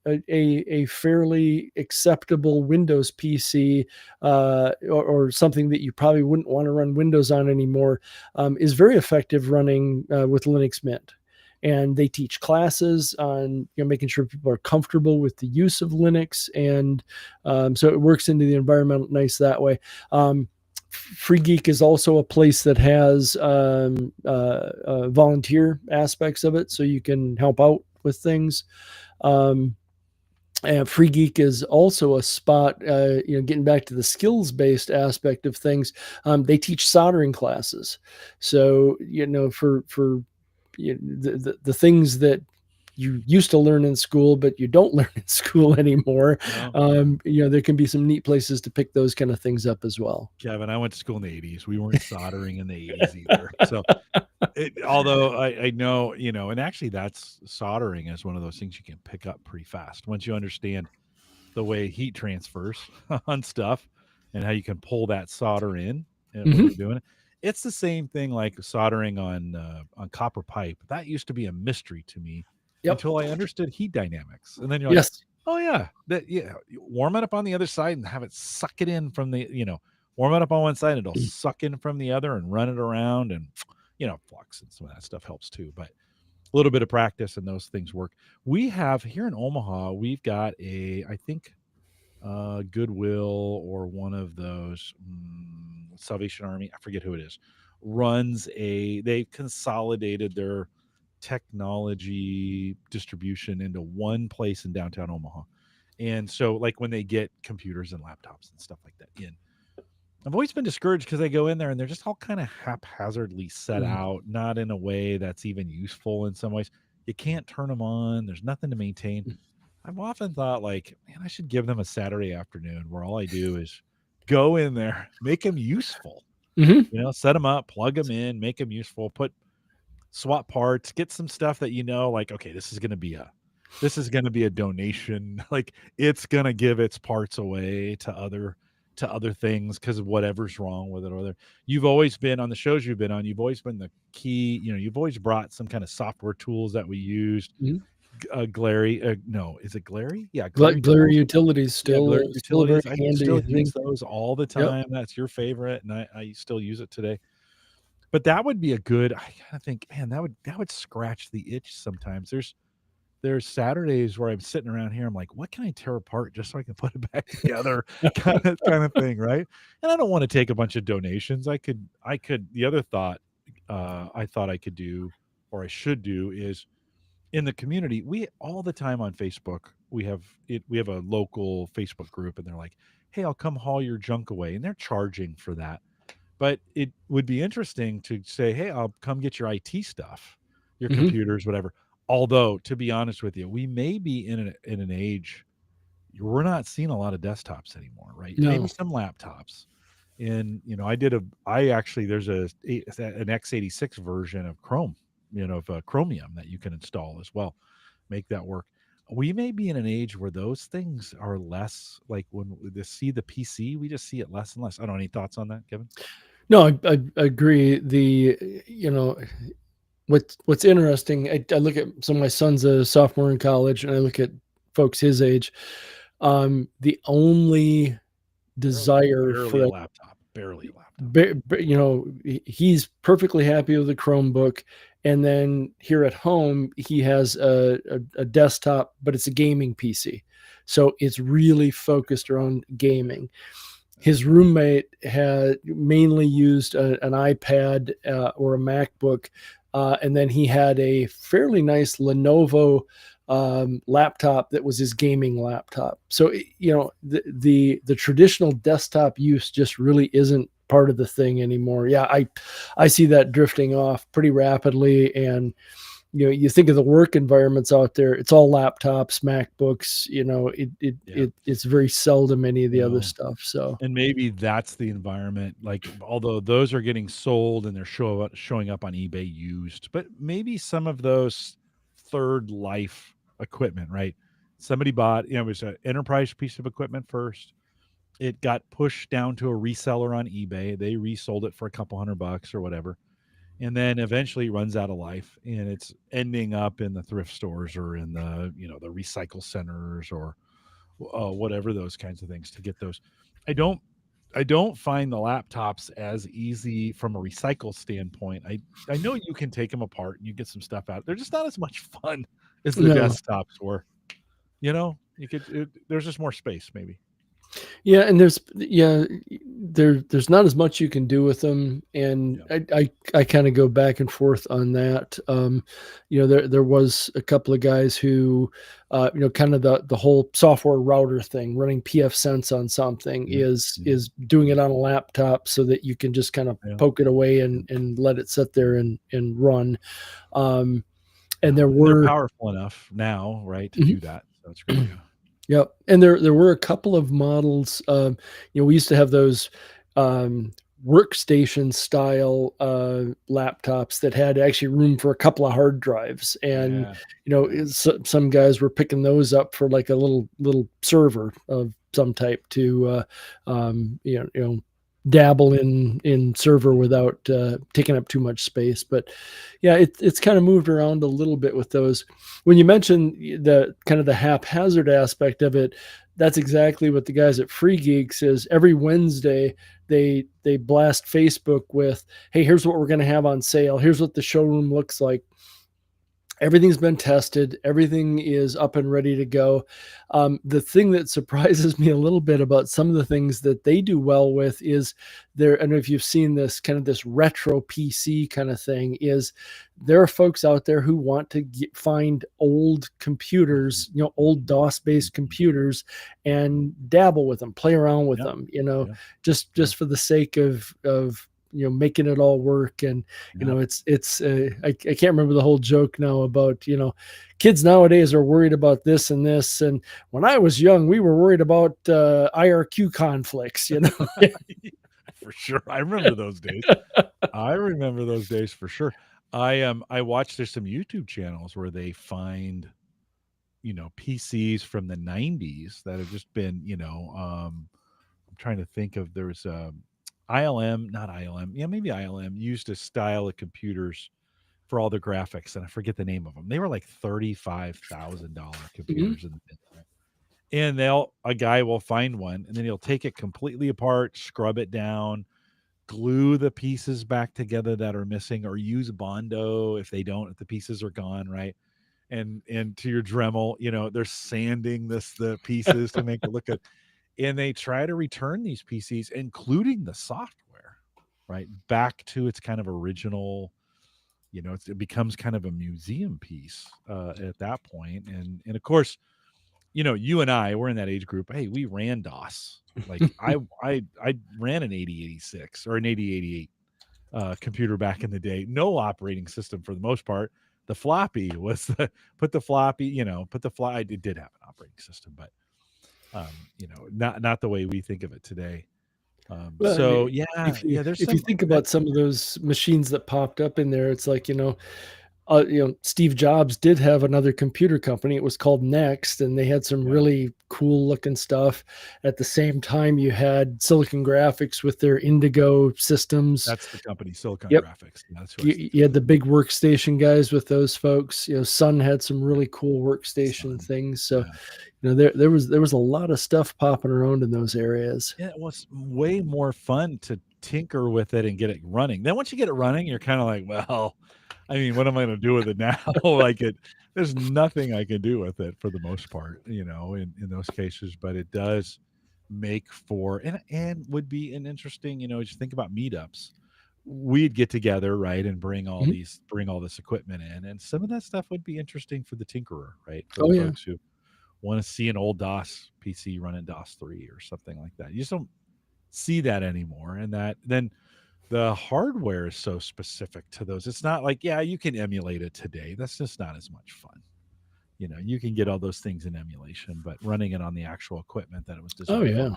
a fairly acceptable Windows PC or something that you probably wouldn't want to run Windows on anymore is very effective running with Linux Mint. And they teach classes on making sure people are comfortable with the use of Linux, and so it works into the environment nice that way. Free Geek is also a place that has volunteer aspects of it, so you can help out with things. And Free Geek is also a spot, getting back to the skills-based aspect of things. They teach soldering classes. So, for the things that you used to learn in school, but you don't learn in school anymore. There can be some neat places to pick those kind of things up as well. Kevin, I went to school in the 80s. We weren't soldering in the 80s either. So, although I know, and actually that's soldering is one of those things you can pick up pretty fast once you understand the way heat transfers on stuff and how you can pull that solder in and when you're doing it. It's the same thing like soldering on copper pipe. That used to be a mystery to me. Until I understood heat dynamics. And then you're like, oh yeah, warm it up on the other side and have it suck it in from the, warm it up on one side, and it'll suck in from the other and run it around, and, flux and some of that stuff helps too. But a little bit of practice and those things work. We have here in Omaha, we've got I think Goodwill or one of those Salvation Army, I forget who it is, they've consolidated their technology distribution into one place in downtown Omaha. And so like when they get computers and laptops and stuff like that in, I've always been discouraged because I go in there and they're just all kind of haphazardly set out, not in a way that's even useful in some ways. You can't turn them on. There's nothing to maintain. I've often thought like, man, I should give them a Saturday afternoon where all I do is go in there, make them useful, set them up, plug them in, make them useful, swap parts, get some stuff that like, okay, this is going to be a donation, like it's going to give its parts away to other things because of whatever's wrong with it. Or you've always been on the shows you've been on, you've always been the key, you've always brought some kind of software tools that we used. Glary, no, is it Glary? Yeah, Glary Utilities still Utilities. I handy. still use those all the time. That's your favorite, and I still use it today. But that would be I kind of think, man, that would scratch the itch sometimes. there's Saturdays where I'm sitting around here. I'm like, what can I tear apart just so I can put it back together, kind of thing, right? And I don't want to take a bunch of donations. I could. The other thought, I thought I could do, or I should do, is in the community. We all the time on Facebook. We have it. We have a local Facebook group, and they're like, "Hey, I'll come haul your junk away," and they're charging for that. But it would be interesting to say, "Hey, I'll come get your IT stuff, your Hmm. computers, whatever." Although, to be honest with you, we may be in an age we're not seeing a lot of desktops anymore, right? Maybe No. some laptops. And I actually there's an x86 version of Chrome, of Chromium that you can install as well, make that work. We may be in an age where those things are less like when we see the PC, we just see it less and less. I don't know. Any thoughts on that, Kevin? No, I agree. What's interesting, I look at, so my son's a sophomore in college, and I look at folks his age. The only desire Barely for a a laptop. Barely a laptop. he's perfectly happy with the Chromebook, and then here at home he has a desktop, but it's a gaming PC, so it's really focused around gaming. His roommate had mainly used an iPad or a MacBook, and then he had a fairly nice Lenovo laptop that was his gaming laptop. So the traditional desktop use just really isn't part of the thing anymore. Yeah, I see that drifting off pretty rapidly, and you think of the work environments out there, it's all laptops, MacBooks. Yeah. It's very seldom any of the other Well, stuff. So and maybe that's the environment, like, although those are getting sold and they're showing up on eBay used, but maybe some of those third life equipment, right? Somebody bought, it was an enterprise piece of equipment first. It got pushed down to a reseller on eBay. They resold it for a couple $100 or whatever. And then eventually it runs out of life and it's ending up in the thrift stores or in the recycle centers or whatever, those kinds of things to get those. I don't I don't find the laptops as easy from a recycle standpoint. I know you can take them apart and you get some stuff out. They're just not as much fun as the no. desktops were. There's just more space maybe. Yeah, and there's not as much you can do with them, and Yeah. I kind of go back and forth on that. There was a couple of guys who, kind of the whole software router thing, running PF Sense on something Yeah. Yeah. is doing it on a laptop so that you can just kind of Yeah. poke it away Yeah. and let it sit there and run. Um, and Yeah. there And they're were. powerful enough now, right, to Mhm. do that. So that's great. Yeah. Yep, and there were a couple of models. We used to have those um, workstation style laptops that had actually room for a couple of hard drives, and Yeah. Yeah. some guys were picking those up for like a little server of some type to dabble in server without taking up too much space. But yeah, it's kind of moved around a little bit with those. When you mentioned the kind of the haphazard aspect of it, that's exactly what the guys at Free Geeks is. Every Wednesday they blast Facebook with, hey, here's what we're going to have on sale, here's what the showroom looks like. Everything's been tested, everything is up and ready to go. The thing that surprises me a little bit about some of the things that they do well with is there. I don't know if you've seen this kind of this retro PC kind of thing. Is there are folks out there who want to find old computers, old DOS based computers, and dabble with them, play around with Yeah. them, Yeah. Yeah. just for the sake of making it all work. And Yeah. I can't remember the whole joke now about kids nowadays are worried about this and this, and when I was young we were worried about IRQ conflicts. For sure. I remember those days. I remember those days for sure. I watched there's some YouTube channels where they find, PCs from the 90s that have just been, I'm trying to think of there was ILM, not ILM. Yeah, maybe ILM used a style of computers for all the graphics, and I forget the name of them. They were like $35,000 Mhm. computers in the time. And a guy will find one and then he'll take it completely apart, scrub it down, glue the pieces back together that are missing, or use Bondo if the pieces are gone, right? and to your Dremel, they're sanding the pieces to make it look good. And they try to return these PCs, including the software, right, back to its kind of original. It becomes kind of a museum piece at that point. And of course, you and I, we're in that age group. Hey, we ran DOS. Like I ran an 8086 or an 8088 computer back in the day. No operating system for the most part. The floppy was put the floppy, it did have an operating system, but not the way we think of it today. Well, I So mean, yeah, there's if you some think that about some of those machines that popped up in there, it's like, Steve Jobs did have another computer company. It was called Next, and they had some yeah, really cool looking stuff. At the same time, you had Silicon Graphics with their Indigo systems. that's the company, Silicon Yep. Graphics. That's who I was You thinking had of. the big workstation guys with those folks. Sun had some really cool workstation Son, things. So, yeah. there was a lot of stuff popping around in those areas. Yeah, it was way more fun to tinker with it and get it running. Then once you get it running, you're kind of like, well, I mean, what am I going to do with it now? There's nothing I can do with it for the most part, in those cases. But it does make for and would be an interesting, just think about meetups. We'd get together, right, and Mhm. bring all this equipment in, and some of that stuff would be interesting for the tinkerer, right, for the Oh yeah. folks who want to see an old DOS PC running DOS 3 or something like that. You just don't see that anymore. And that then the hardware is so specific to those. It's not like, yeah, you can emulate it today. That's just not as much fun. You can get all those things in emulation, but running it on the actual equipment that it was Oh designed for. yeah.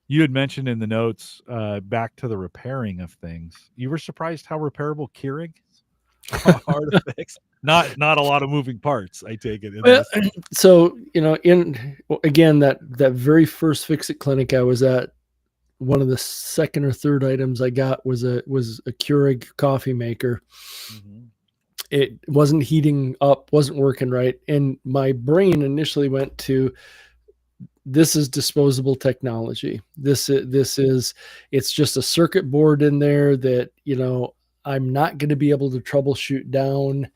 You had mentioned in the notes, back to the repairing of things. You were surprised how repairable keyring hard to fix. Not a lot of moving parts, I take it in Well, this. so again, that very first Fix It clinic I was at, one of the second or third items I got was a Keurig coffee maker. Mm-hmm. It wasn't heating up, wasn't working right, and my brain initially went to, this is disposable technology. This is it's just a circuit board in there that I'm not going to be able to troubleshoot down.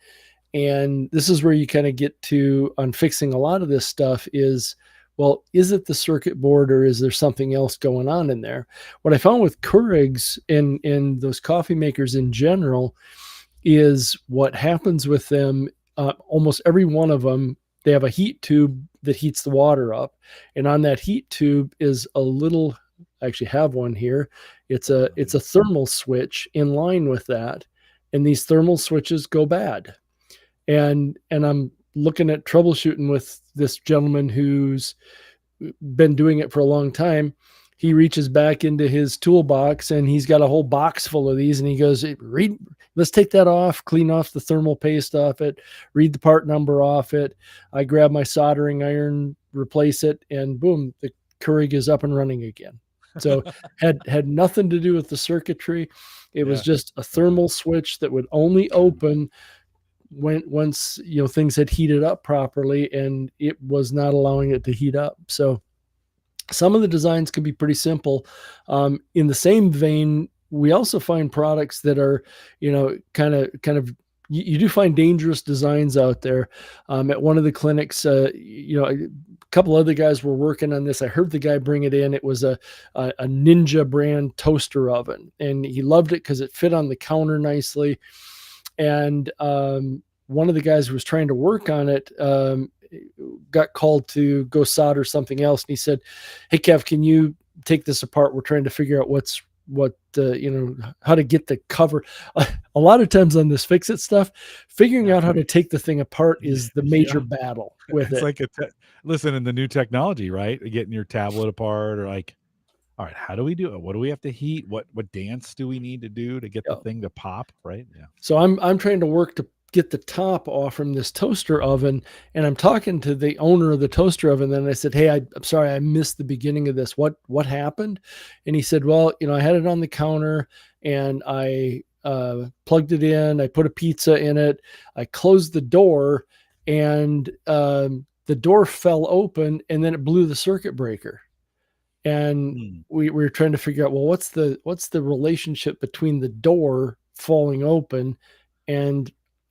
And this is where you kind of get to, on fixing a lot of this stuff, is, well, is it the circuit board or is there something else going on in there? What I found with Keurigs and those coffee makers in general is what happens with them. Almost every one of them, they have a heat tube that heats the water up, and on that heat tube is a little. I actually have one here. It's a thermal switch in line with that, and these thermal switches go bad. And I'm looking at troubleshooting with this gentleman who's been doing it for a long time. He reaches back into his toolbox and he's got a whole box full of these, and he goes, read, let's take that off, clean off the thermal paste off it, read the part number off it. I grab my soldering iron, replace it, and boom, the Keurig is up and running again. So had nothing to do with the circuitry. It was Yeah. just a thermal switch that would only open once things had heated up properly, and it was not allowing it to heat up. So some of the designs can be pretty simple. In the same vein, we also find products that are kind of you do find dangerous designs out there. At one of the clinics, a couple other guys were working on this. I heard the guy bring it in. It was a Ninja brand toaster oven, and he loved it because it fit on the counter nicely. And one of the guys who was trying to work on it got called to go solder something else, and he said, "Hey, Kev, can you take this apart? We're trying to figure out how to get the cover." A lot of times on this Fix It stuff, figuring Yeah. out how to take the thing apart is the major Yeah. battle with It's it. like listen, in the new technology, right? Getting your tablet apart, or like, all right, how do we do it? What do we have to heat? What dance do we need to do to get the Yeah. thing to pop? Right? Yeah. So I'm trying to work to get the top off from this toaster oven, and I'm talking to the owner of the toaster oven. And I said, "Hey, I'm sorry, I missed the beginning of this. What happened?" And he said, "Well, I had it on the counter, and I plugged it in. I put a pizza in it. I closed the door, and the door fell open, and then it blew the circuit breaker." And Hmm. we were trying to figure out, well, what's the relationship between the door falling open and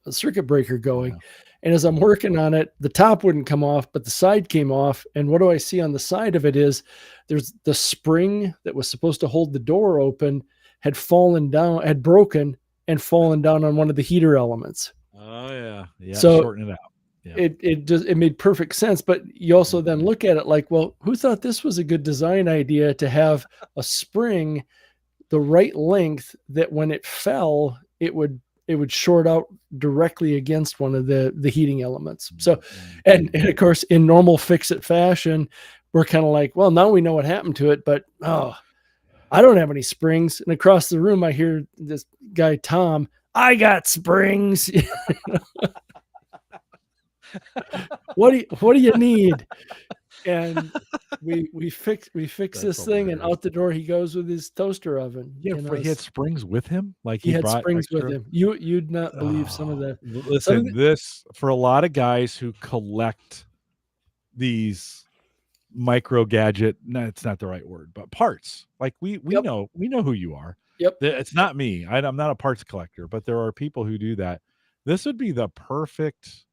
circuit breaker going. Yeah. And as I'm working on it, the top wouldn't come off, but the side came off. And what do I see on the side of it is there's the spring that was supposed to hold the door open had fallen down, had broken and fallen down on one of the heater elements. Oh yeah. Yeah. So Shorten it out. Yeah. it made perfect sense. But you also then look at it like, well, who thought this was a good design idea to have a spring the right length that when it fell, it would short out directly against one of the heating elements. So, and of course, in normal fix-it fashion, we're kind of like, well, now we know what happened to it, but I don't have any springs. And across the room, I hear this guy, Tom, I got springs. What do you need? And we fix this thing, and out the door he goes with his toaster oven. Yeah, he had springs with him. Like he had brought springs extra? with him. You'd not believe some of the. Listen, this for a lot of guys who collect these micro gadget. No, it's not the right word, but parts. Like we know who you are. Yep. It's not me. I'm not a parts collector, but there are people who do that. This would be the perfect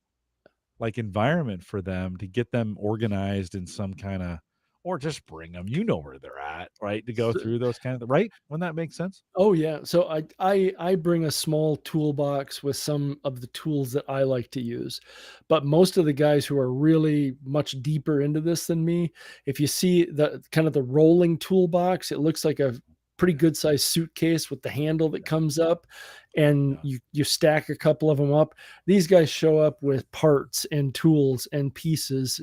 environment for them to get them organized in some kind of, or just bring them, where they're at, right? To go through those kind of, right? Wouldn't that make sense? Oh yeah. So I bring a small toolbox with some of the tools that I like to use, but most of the guys who are really much deeper into this than me, if you see the kind of the rolling toolbox, it looks like a pretty good sized suitcase with the handle that comes up, and you stack a couple of them up. These guys show up with parts and tools and pieces.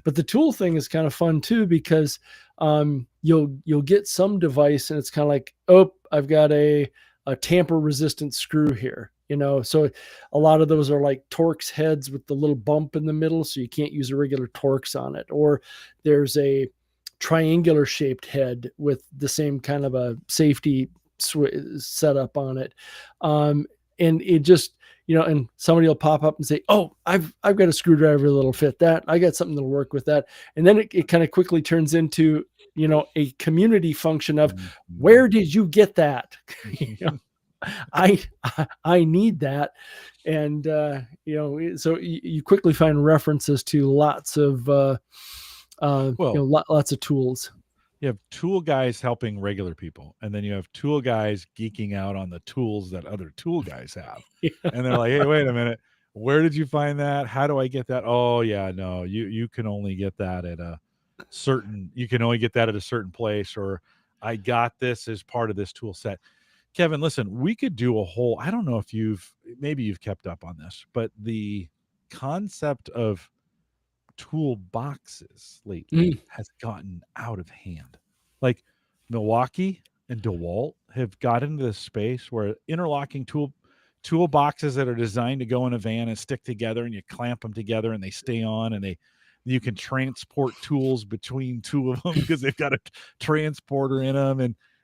But the tool thing is kind of fun too, because you'll get some device and it's kind of like, oh, I've got a tamper resistant screw here. So a lot of those are like Torx heads with the little bump in the middle, so you can't use a regular Torx on it. Or there's a triangular shaped head with the same kind of a safety setup on it. And it just, and somebody will pop up and say, oh, I've got a screwdriver that'll fit that. I got something that'll work with that. And then it kind of quickly turns into, a community function of, where did you get that? I need that. And, so you quickly find references to lots of, lots of tools. You have tool guys helping regular people, and then you have tool guys geeking out on the tools that other tool guys have. And they're like, hey, wait a minute, where did you find that? How do I get that? Oh yeah, no, you can only get that at a certain place, or I got this as part of this tool set. Kevin, listen, we could do a whole, I don't know if you've kept up on this, but the concept of toolboxes lately has gotten out of hand. Like Milwaukee and DeWalt have got into this space where interlocking toolboxes that are designed to go in a van and stick together, and you clamp them together and they stay on, and you can transport tools between two of them because they've got a transporter in them,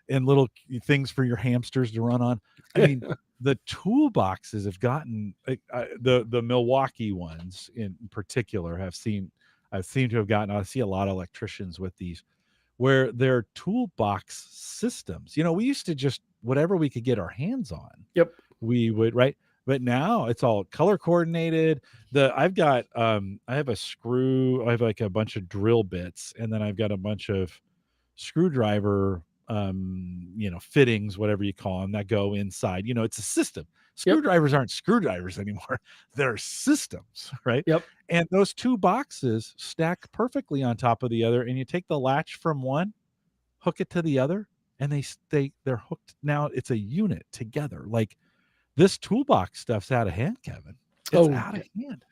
and little things for your hamsters to run on. I mean, the toolboxes have gotten the Milwaukee ones in particular I've seen to have gotten. I see a lot of electricians with these, where they're toolbox systems. We used to just whatever we could get our hands on. Yep. We would, right? But now it's all color coordinated. I have a screw. I have like a bunch of drill bits, and then I've got a bunch of screwdriver fittings, whatever you call them, that go inside. It's a system. Screwdrivers aren't screwdrivers anymore. They're systems, right? Yep. And those two boxes stack perfectly on top of the other, and you take the latch from one, hook it to the other, and they're hooked. Now it's a unit together. Like, this toolbox stuff's out of hand, Kevin. It's out of hand.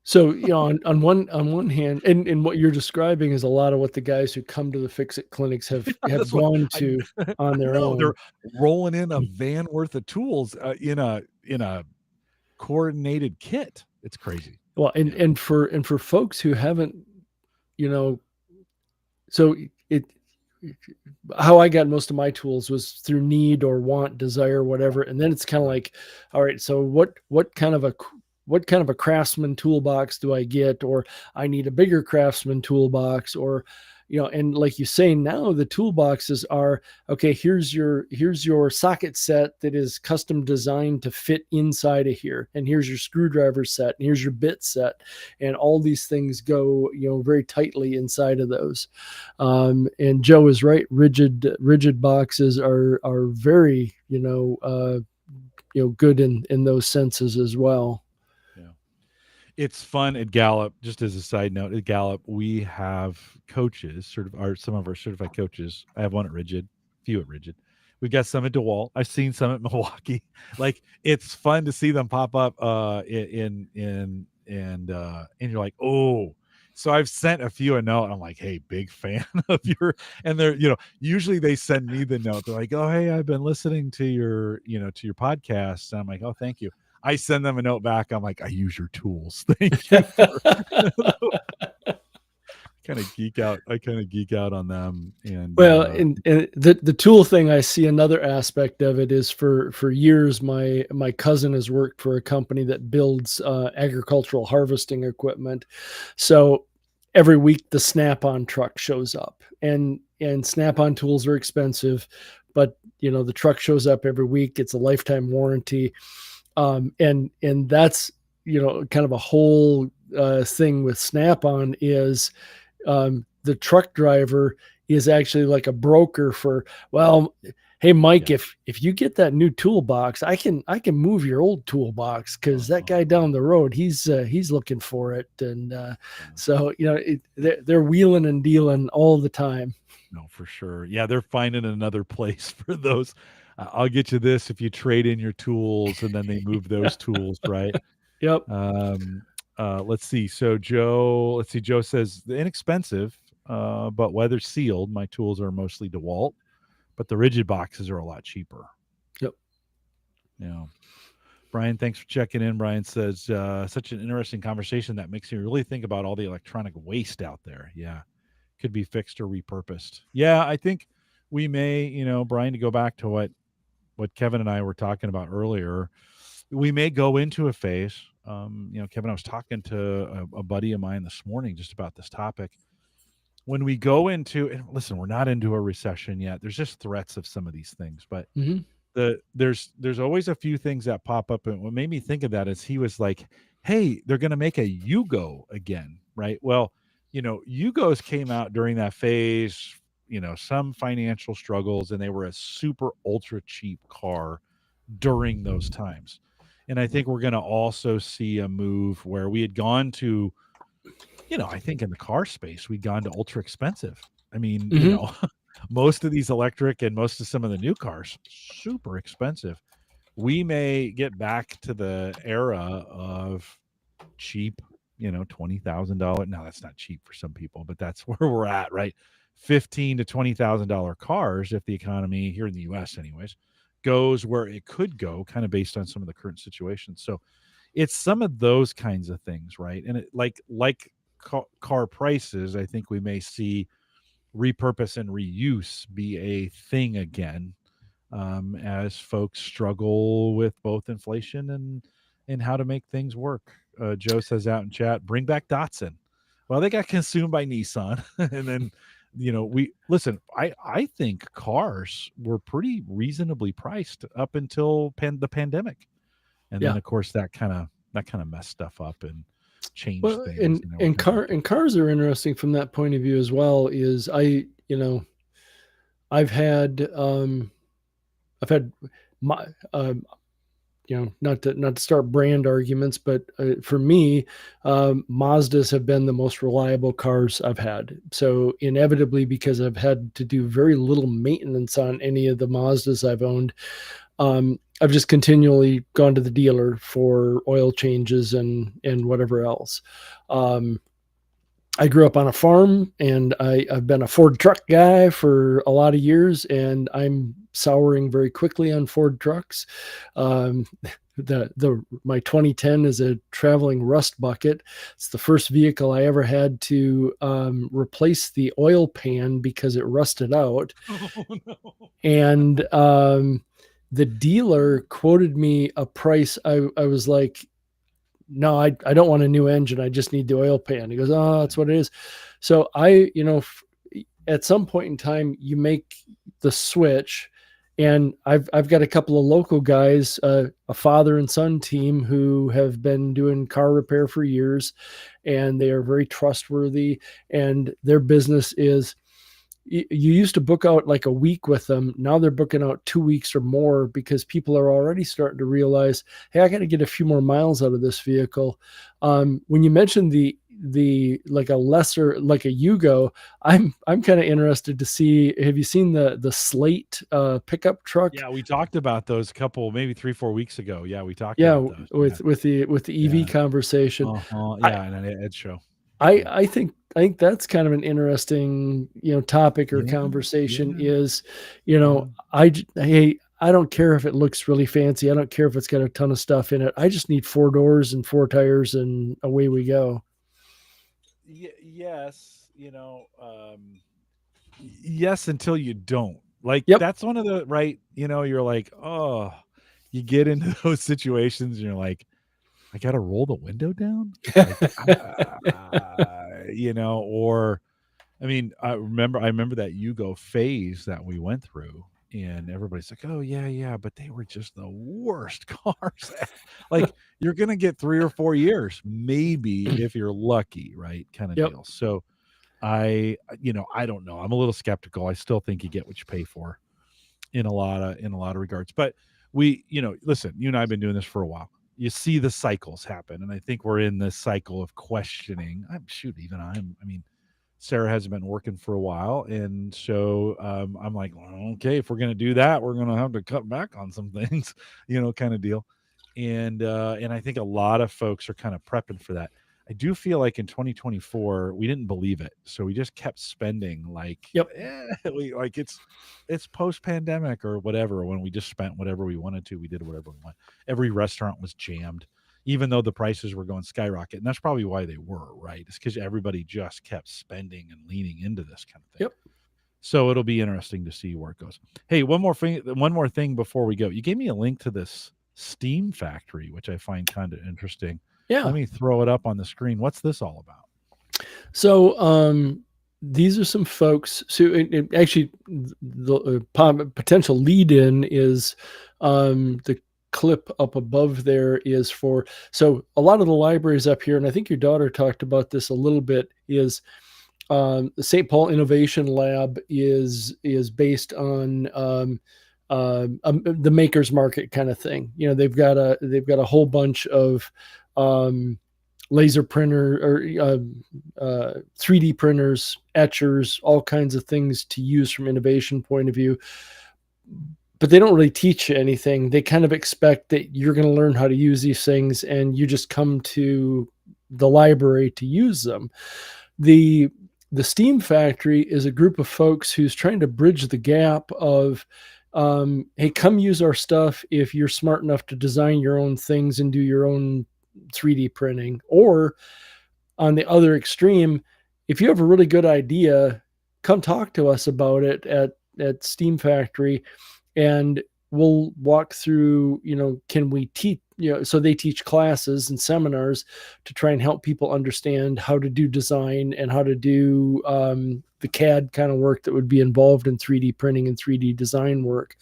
So, on one hand, and what you're describing is a lot of what the guys who come to the Fix-It clinics have gone to on their own. They're rolling in a van worth of tools in a coordinated kit. It's crazy. Well, and for folks who haven't, so how I got most of my tools was through need or want, desire, whatever. And then it's kind of like, all right, so what kind of a Craftsman toolbox do I get? Or I need a bigger Craftsman toolbox, or, and like you say, now the toolboxes are, okay, here's your socket set that is custom designed to fit inside of here, and here's your screwdriver set, and here's your bit set, and all these things go, very tightly inside of those. And Joe is right. Rigid boxes are very, good in those senses as well. Yeah. It's fun at Gallup. Just as a side note, at Gallup, we have coaches, some of our certified coaches. I have one at Rigid, few at Rigid. We've got some at DeWalt. I've seen some at Milwaukee. Like, it's fun to see them pop up and you're like, oh. So I've sent a few a note. I'm like, hey, big fan of your, and they're, usually they send me the note. They're like, oh, hey, I've been listening to your podcast. And I'm like, oh, thank you. I send them a note back. I'm like, I use your tools. Thank you. Kind of geek out. I kind of geek out on them. And well, and the tool thing, I see another aspect of it is for years, my cousin has worked for a company that builds agricultural harvesting equipment. So every week the Snap-on truck shows up, and Snap-on tools are expensive, but the truck shows up every week. It's a lifetime warranty. And that's, kind of a whole thing with Snap-on is the truck driver is actually like a broker for, well, hey, Mike, if you get that new toolbox, I can move your old toolbox because that guy down the road, he's looking for it. And so, they're wheeling and dealing all the time. No, for sure. Yeah, they're finding another place for those. I'll get you this if you trade in your tools, and then they move those tools, right? Yep. Let's see. So Joe says the inexpensive, but weather sealed. My tools are mostly DeWalt, but the rigid boxes are a lot cheaper. Yep. Yeah. Brian, thanks for checking in. Brian says, such an interesting conversation that makes me really think about all the electronic waste out there. Yeah. Could be fixed or repurposed. Yeah, I think we may, Brian, to go back to what Kevin and I were talking about earlier, we may go into a phase. Kevin, I was talking to a buddy of mine this morning just about this topic. When we go into, and listen, we're not into a recession yet. There's just threats of some of these things, but there's always a few things that pop up. And what made me think of that is he was like, hey, they're going to make a Yugo again, right? Well, Yugos came out during that phase, some financial struggles, and they were a super ultra cheap car during those times. And I think we're going to also see a move where we had gone to, I think in the car space, we'd gone to ultra expensive. I mean, most of these electric and most of some of the new cars, super expensive. We may get back to the era of cheap, $20,000. Now that's not cheap for some people, but that's where we're at, right? $15,000 to $20,000 cars, if the economy here in the U.S. anyways, goes where it could go, kind of based on some of the current situations. So it's some of those kinds of things, right? And it, like car prices, I think we may see repurpose and reuse be a thing again, as folks struggle with both inflation and how to make things work. Joe says out in chat, bring back Datsun. Well, they got consumed by Nissan. And then, I think cars were pretty reasonably priced up until the pandemic. And then of course that kind of messed stuff up and changed things. And cars are interesting from that point of view as well. Is I've had my not to start brand arguments, but for me, Mazdas have been the most reliable cars I've had. So inevitably, because I've had to do very little maintenance on any of the Mazdas I've owned, I've just continually gone to the dealer for oil changes and whatever else. I grew up on a farm, and I've been a Ford truck guy for a lot of years, and I'm souring very quickly on Ford trucks. My 2010 is a traveling rust bucket. It's the first vehicle I ever had to replace the oil pan because it rusted out. Oh, no. And the dealer quoted me a price. I was like, no, I don't want a new engine. I just need the oil pan. He goes, oh, that's what it is. So at some point in time, you make the switch. And I've got a couple of local guys, a father and son team who have been doing car repair for years, and they are very trustworthy. And their business is, you used to book out like a week with them. Now they're booking out 2 weeks or more because people are already starting to realize, hey, I got to get a few more miles out of this vehicle. When you mentioned the like a lesser, like a Yugo, I'm kind of interested to see. Have you seen the Slate pickup truck? Yeah, we talked about those maybe 3-4 weeks ago. Yeah, we talked Yeah, about those. Yeah. with the EV Yeah. conversation. Yeah, and an Ed show. I think that's kind of an interesting, topic or Yeah, conversation yeah, is, yeah. hey, I don't care if it looks really fancy. I don't care if it's got a ton of stuff in it. I just need 4 doors and 4 tires and away we go. Yes, yes, until you don't. Like, Yep. that's one of the right, you're like, oh, you get into those situations and you're like, I gotta roll the window down? Like, or I mean, I remember that Yugo phase that we went through, and everybody's like, "Oh yeah, yeah," but they were just the worst cars. Like, you're gonna get 3 or 4 years, maybe if you're lucky, right? Kind of Yep. deal. So I don't know. I'm a little skeptical. I still think you get what you pay for in a lot of regards. But listen, you and I have been doing this for a while. You see the cycles happen, and I think we're in this cycle of questioning. I mean, Sarah hasn't been working for a while, and so I'm like, well, okay, if we're going to do that, we're going to have to cut back on some things, kind of deal. And I think a lot of folks are kind of prepping for that. I do feel like in 2024 we didn't believe it, so we just kept spending like, Yep. like it's post pandemic or whatever. When we just spent whatever we wanted to, we did whatever we want. Every restaurant was jammed, even though the prices were going skyrocket. And that's probably why they were, right? It's because everybody just kept spending and leaning into this kind of thing. Yep. So it'll be interesting to see where it goes. Hey, one more thing before we go. You gave me a link to this Steam factory, which I find kind of interesting. Yeah. Let me throw it up on the screen. What's this all about? So these are some folks. So actually, the potential lead in is the clip up above there is for, so a lot of the libraries up here, and I think your daughter talked about this a little bit, is the St. Paul Innovation Lab is based on the Maker's Market kind of thing. They've got a whole bunch of laser printer or 3D printers, etchers, all kinds of things to use from innovation point of view. But they don't really teach you anything. They kind of expect that you're going to learn how to use these things and you just come to the library to use them. The Steam Factory is a group of folks who's trying to bridge the gap of, hey, come use our stuff if you're smart enough to design your own things and do your own 3D printing. Or on the other extreme, if you have a really good idea, come talk to us about it at Steam Factory, and we'll walk through, can we teach, so they teach classes and seminars to try and help people understand how to do design and how to do the CAD kind of work that would be involved in 3D printing and 3D design work.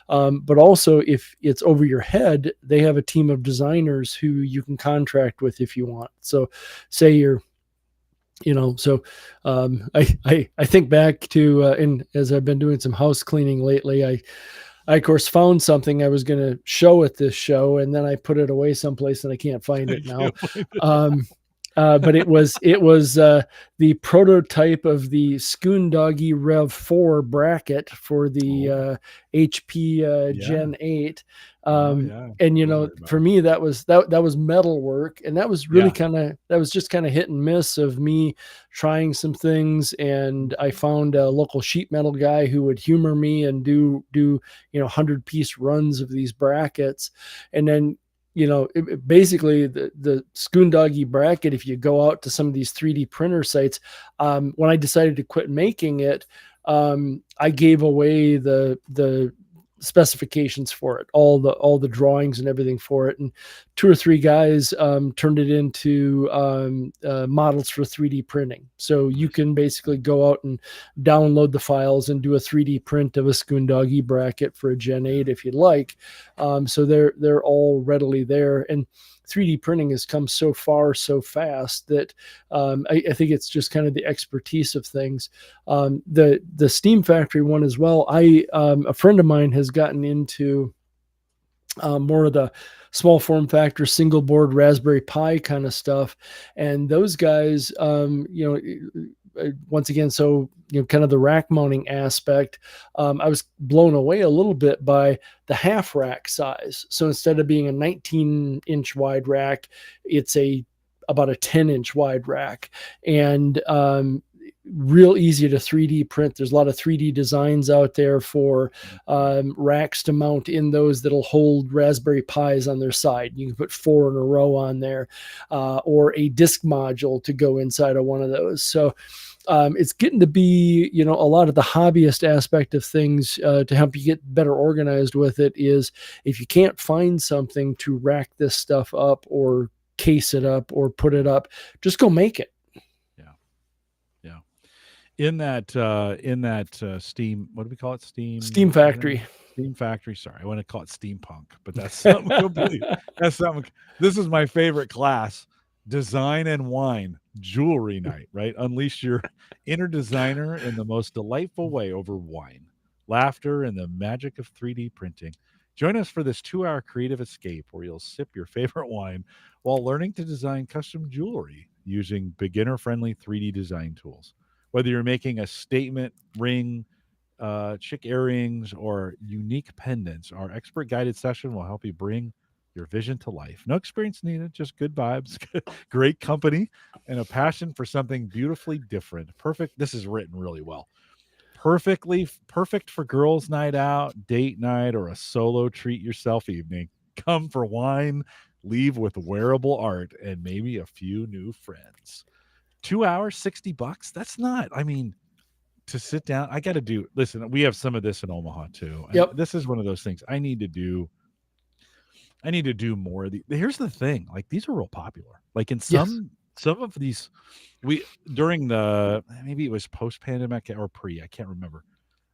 But also, if it's over your head, they have a team of designers who you can contract with if you want. So say you're, I think back to, and as I've been doing some house cleaning lately, I of course found something I was going to show at this show, and then I put it away someplace and I can't find it now. But it was the prototype of the Schoondoggy Rev 4 bracket for the HP Gen 8. And for me, that was metal work, and that was really just kind of hit and miss of me trying some things. And I found a local sheet metal guy who would humor me and do 100-piece runs of these brackets. And then basically the Schoondoggy bracket, if you go out to some of these 3D printer sites, when I decided to quit making it, I gave away the specifications for it, all the drawings and everything for it, and 2 or 3 guys turned it into models for 3D printing. So you can basically go out and download the files and do a 3D print of a Schoondoggy bracket for a Gen 8 if you'd like. So they're all readily there, and 3D printing has come so far so fast that I think it's just kind of the expertise of things. The Steam Factory one as well. A friend of mine has gotten into more of the small form factor, single board Raspberry Pi kind of stuff, and those guys, once again, so kind of the rack mounting aspect, I was blown away a little bit by the half rack size. So instead of being a 19-inch wide rack, it's about a 10-inch wide rack, and real easy to 3D print. There's a lot of 3D designs out there for racks to mount in those that'll hold Raspberry Pis on their side. You can put 4 in a row on there, or a disk module to go inside of one of those. So it's getting to be, a lot of the hobbyist aspect of things to help you get better organized with it is, if you can't find something to rack this stuff up or case it up or put it up, just go make it. In that Steam, what do we call it? Steam Factory. Steam Factory. Sorry, I want to call it steampunk, but that's something completely. That's something. This is my favorite class: design and wine, jewelry night. Right, unleash your inner designer in the most delightful way over wine, laughter, and the magic of 3D printing. Join us for this 2-hour creative escape where you'll sip your favorite wine while learning to design custom jewelry using beginner-friendly 3D design tools. Whether you're making a statement ring, chick earrings, or unique pendants, our expert guided session will help you bring your vision to life. No experience needed, just good vibes, great company, and a passion for something beautifully different. Perfect. This is written really well. Perfect for girls' night out, date night, or a solo treat yourself evening. Come for wine, leave with wearable art, and maybe a few new friends. 2 hours, $60. That's not, to sit down. I got to listen, we have some of this in Omaha too. And Yep. this is one of those things I need to do more. Here's the thing, like, these are real popular. Like in some of these, during maybe it was post-pandemic or pre, I can't remember.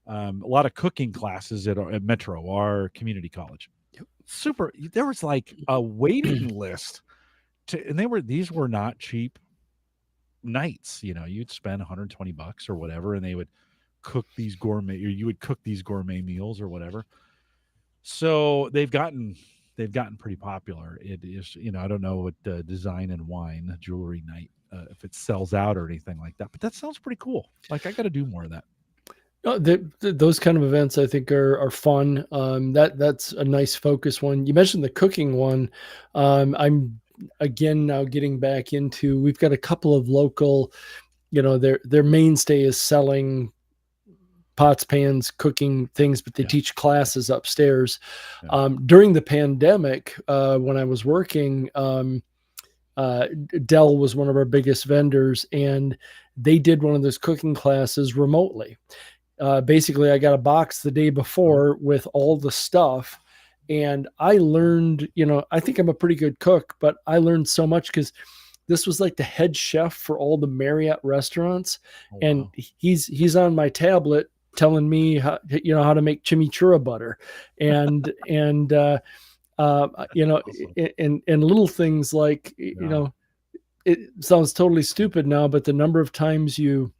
A lot of cooking classes at Metro, our community college. Yep. Super. There was like a waiting list and these were not cheap nights. You'd spend $120 or whatever, and they would cook these gourmet, or you would cook these gourmet meals or whatever. So they've gotten pretty popular. It is, I don't know what design and wine jewelry night, if it sells out or anything like that, but that sounds pretty cool. Like, I got to do more of that. Those kind of events I think are fun. That's a nice focus one. You mentioned the cooking one. I'm again now getting back into, we've got a couple of local, their mainstay is selling pots, pans, cooking things, but they teach classes upstairs. During the pandemic, when I was working, Dell was one of our biggest vendors, and they did one of those cooking classes remotely. Basically, I got a box the day before with all the stuff, and I learned, I think I'm a pretty good cook, but I learned so much because this was like the head chef for all the Marriott restaurants. Oh, and wow. he's on my tablet telling me how to make chimichurri butter and Awesome. and little things like, it sounds totally stupid now, but the number of times you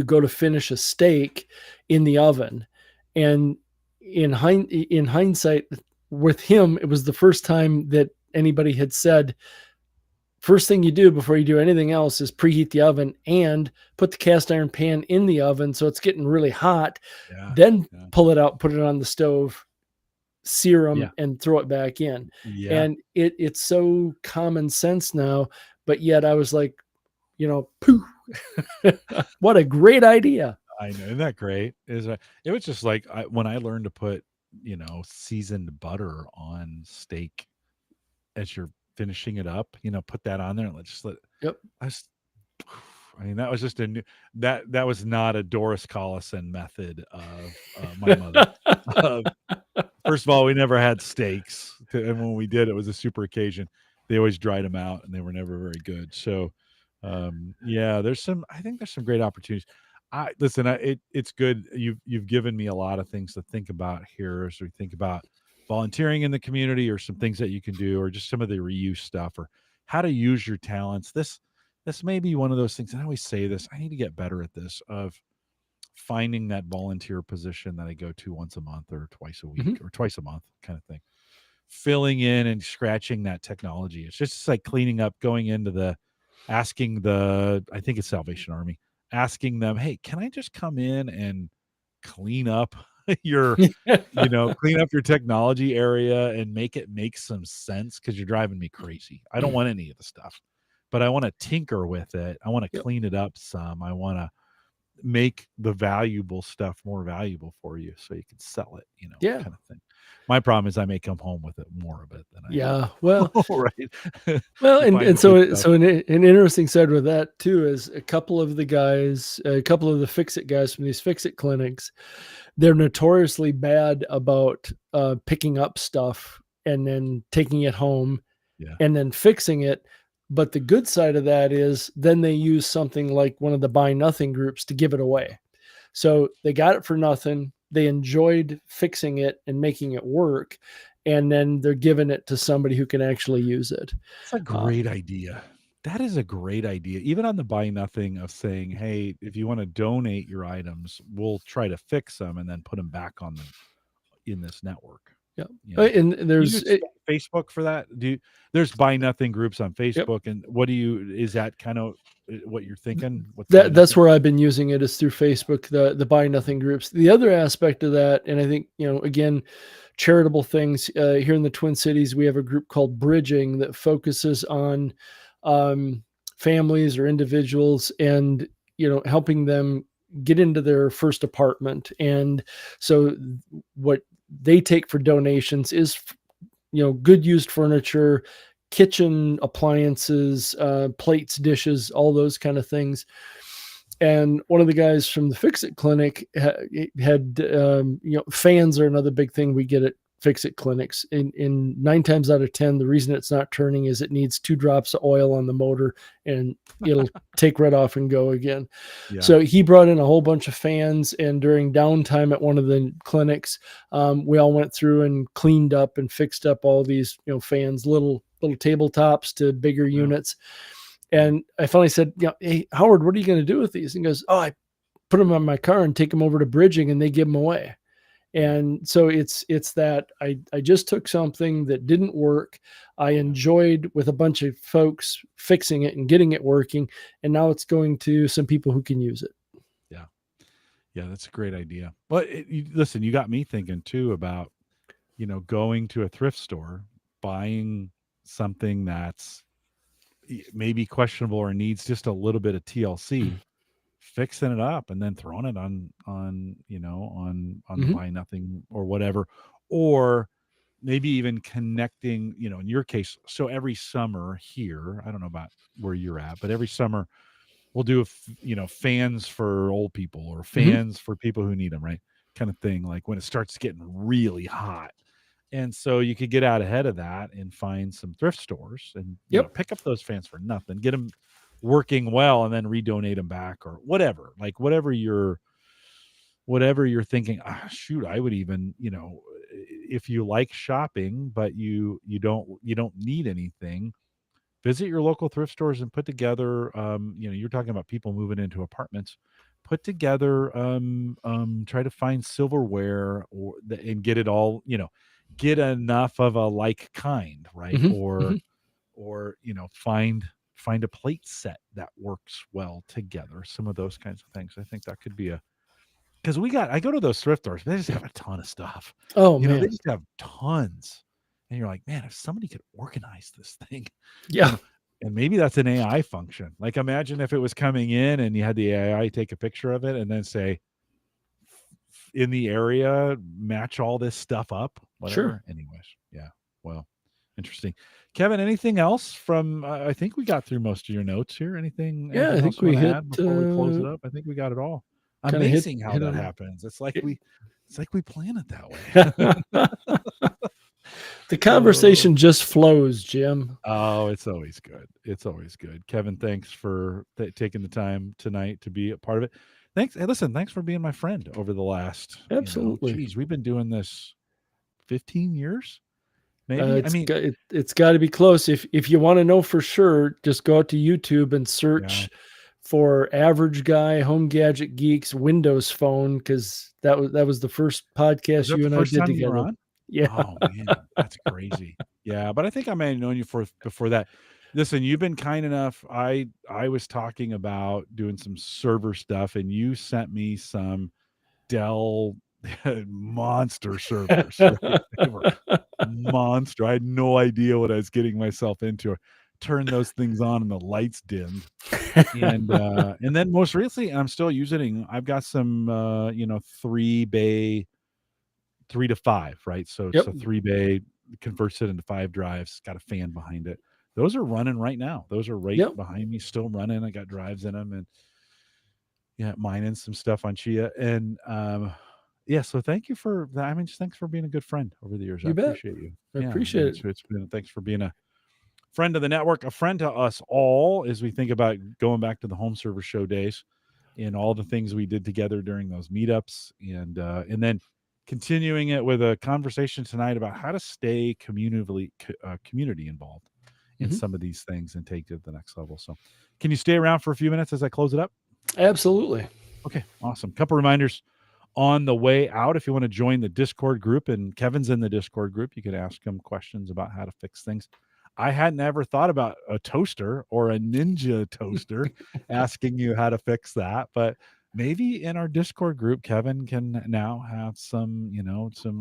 go to finish a steak in the oven, and in hindsight, with him, it was the first time that anybody had said, first thing you do before you do anything else is preheat the oven and put the cast iron pan in the oven so it's getting really hot. Then pull it out, put it on the stove, sear them, and throw it back in. And it's so common sense now, but yet I was like, pooh. What a great idea. I know. Isn't that great? It was just like when I learned to put, seasoned butter on steak as you're finishing it up, put that on there and let's just let. Yep. That was just that was not a Doris Collison method of my mother. First of all, we never had steaks, and when we did, it was a super occasion. They always dried them out, and they were never very good. So, yeah, there's some. I think there's some great opportunities. I listen. It's good. You've given me a lot of things to think about here as we think about volunteering in the community, or some things that you can do, or just some of the reuse stuff, or how to use your talents. This may be one of those things. And I always say this. I need to get better at this. Of finding that volunteer position that I go to once a month or twice a week Mhm. or twice a month kind of thing. Filling in and scratching that technology. It's just like cleaning up, going into asking I think it's Salvation Army, asking them, hey, can I just come in and clean up your, clean up your technology area and make it make some sense? Cause you're driving me crazy. I don't want any of the stuff, but I want to tinker with it. I want to Yep. clean it up some. I want to make the valuable stuff more valuable for you so you can sell it, Yeah. kind of thing. My problem is I may come home with it more of it than I Yeah. Well, do. Right. well, You find and the good so stuff. an interesting side with that too is a couple of the guys, a couple of the fix it guys from these fix it clinics, they're notoriously bad about picking up stuff and then taking it home Yeah. and then fixing it. But the good side of that is then they use something like one of the buy nothing groups to give it away. So they got it for nothing. They enjoyed fixing it and making it work. And then they're giving it to somebody who can actually use it. That's a Uh, great idea. That is a great idea. Even on the buy nothing of saying, hey, if you want to donate your items, we'll try to fix them and then put them back on in this network. yeah. You know, And you there's, use Facebook for that? There's buy nothing groups on yep. Facebook, and is that kind of what you're thinking with buy That's nothing? where I've been using it is through Facebook, the buy nothing groups. The other aspect of that, and I think, again, charitable things here in the Twin Cities, we have a group called Bridging that focuses on um, families or individuals and, helping them get into their first apartment. And so what they take for donations is, good used furniture, kitchen appliances, plates, dishes, all those kind of things. And one of the guys from the Fix It Clinic had, fans are another big thing we get at Fix It clinics. In 9 times out of 10, the reason it's not turning is it needs 2 drops of oil on the motor and it'll take right off and go again. Yeah. So he brought in a whole bunch of fans, and during downtime at one of the clinics, we all went through and cleaned up and fixed up all these, fans, little tabletops to bigger Yeah. units. And I finally said, hey, Howard, what are you going to do with these? And he goes, oh, I put them on my car and take them over to Bridging and they give them away. And so it's that I just took something that didn't work. I enjoyed with a bunch of folks fixing it and getting it working. And now it's going to some people who can use it. Yeah. Yeah, that's a great idea. Well, listen, you got me thinking too about, going to a thrift store, buying something that's maybe questionable or needs just a little bit of TLC, fixing it up and then throwing it on the Mm-hmm. buy nothing or whatever, or maybe even connecting, in your case. So every summer here, I don't know about where you're at, but every summer we'll do fans for old people or Mm-hmm. fans for people who need them, right? Kind of thing, like when it starts getting really hot. And so you could get out ahead of that and find some thrift stores and, Yep. pick up those fans for nothing, get them working well, and then redonate them back or whatever. Like whatever you're thinking. Shoot, I would even, if you like shopping but you don't need anything, visit your local thrift stores and put together, you're talking about people moving into apartments, put together, try to find silverware and get it all, get enough of a like kind, right? Mm-hmm. or Mm-hmm. or find a plate set that works well together, some of those kinds of things. I think that could be because I go to those thrift stores, they just have a ton of stuff. Oh, They man. just have tons. And you're like, man, if somebody could organize this thing, you Yeah. know, and maybe that's an AI function. Like imagine if it was coming in and you had the AI take a picture of it and then say, in the area, match all this stuff up, Sure. whatever. Anyways, yeah. Well, interesting. Kevin, anything else from I think we got through most of your notes here. Anything Yeah. I anything else think you we want to hit, add before we close it up? I think we got it all. kind of Amazing how hit that on happens. It's like we plan it that way. the Oh, conversation just flows, Jim. oh, it's always good. It's always good. Kevin, thanks for taking the time tonight to be a part of it. Thanks. Hey, listen, thanks for being my friend over the last, Absolutely. geez, we've been doing this 15 years, maybe. I mean, It's got to be close. If you want to know for sure, just go out to YouTube and yeah. search for Average Guy Home Gadget Geeks Windows Phone, because that was the first Was podcast that you the and I first did time you were together. on? Yeah. Oh man, that's crazy. Yeah, but I think I may have known you for before that. Listen, you've been kind enough. I was talking about doing some server stuff, and you sent me some Dell monster servers. Right? They were monster. I had no idea what I was getting myself into. Turned those things on, and the lights dimmed. And then most recently, I'm still using. I've got some 3 bay 3 to 5, right? So Yep. it's a 3 bay, converts it into 5 drives, got a fan behind it. Those are running right now. Those are right Yep. behind me, still running. I got drives in them, and yeah, mining some stuff on Chia. And yeah, so thank you for that. I mean, just thanks for being a good friend over the years. I You bet. appreciate you. I Yeah, I mean, appreciate it. it's been, thanks for being a friend of the network, a friend to us all as we think about going back to the home server show days and all the things we did together during those meetups, and then continuing it with a conversation tonight about how to stay community involved in Mhm. some of these things and take it to the next level. So can you stay around for a few minutes as I close it up? Absolutely. Okay, awesome. Couple reminders on the way out. If you want to join the Discord group, and Kevin's in the Discord group, you can ask him questions about how to fix things. I hadn't ever thought about a toaster or a Ninja toaster asking you how to fix that, but maybe in our Discord group, Kevin can now have some,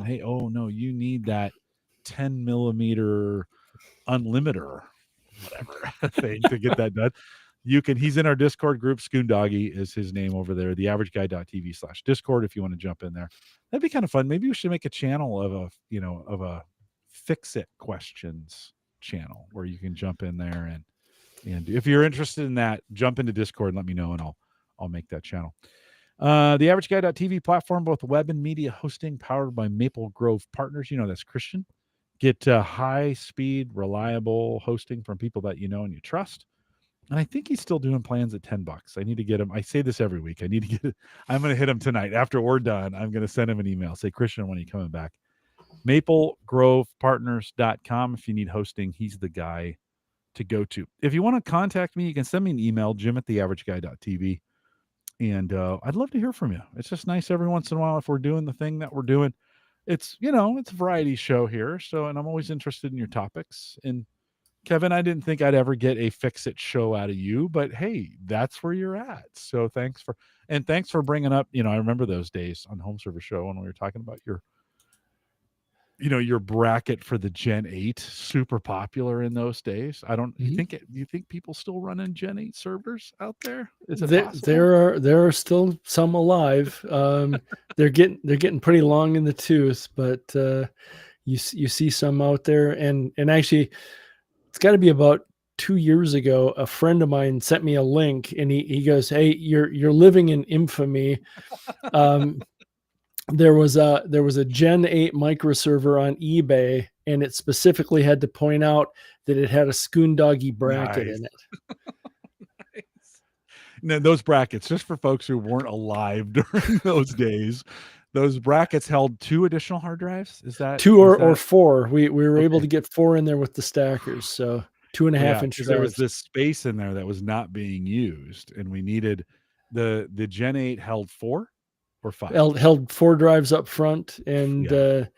hey, oh no, you need that 10 millimeter unlimiter, whatever thing to get that done. He's in our Discord group. Schoondoggy is his name over there, theaverageguy.tv/Discord. If you want to jump in there, that'd be kind of fun. Maybe we should make a channel of a fix it questions channel where you can jump in there and if you're interested in that, jump into Discord and let me know, and I'll make that channel. The averageguy.tv platform, both web and media hosting, powered by Maple Grove Partners. That's Christian. Get high speed, reliable hosting from people that you know and you trust. And I think he's still doing plans at $10. I need to get him. I say this every week. I need to get. I'm going to hit him tonight after we're done. I'm going to send him an email. Say, Christian, when are you coming back? MapleGrovePartners.com. If you need hosting, he's the guy to go to. If you want to contact me, you can send me an email, jim@theaverageguy.tv. And I'd love to hear from you. It's just nice every once in a while if we're doing the thing that we're doing. It's it's a variety show here. So, and I'm always interested in your topics. And Kevin, I didn't think I'd ever get a fix it show out of you, but hey, that's where you're at. So thanks for bringing up, I remember those days on Home Service Show when we were talking about your bracket for the Gen 8, super popular in those days. I don't Mhm. you think people still running Gen 8 servers out there? Is it There, possible? there are still some alive. They're getting pretty long in the tooth, but you see some out there, and actually, it's got to be about 2 years ago. A friend of mine sent me a link, and he goes, "Hey, you're living in infamy." Um, there was a Gen 8 microserver on eBay, and it specifically had to point out that it had a Schoondoggy bracket Nice. in it. Nice. Now, those brackets, just for folks who weren't alive during those days, those brackets held 2 additional hard drives. Is that Two was or that four. We were able okay? to get four in there with the stackers, so two and a half Yeah, inch because there was drives. this space in there that was not being used, and we needed the Gen 8 held 4 or 5? Held four drives up front, Yeah, and then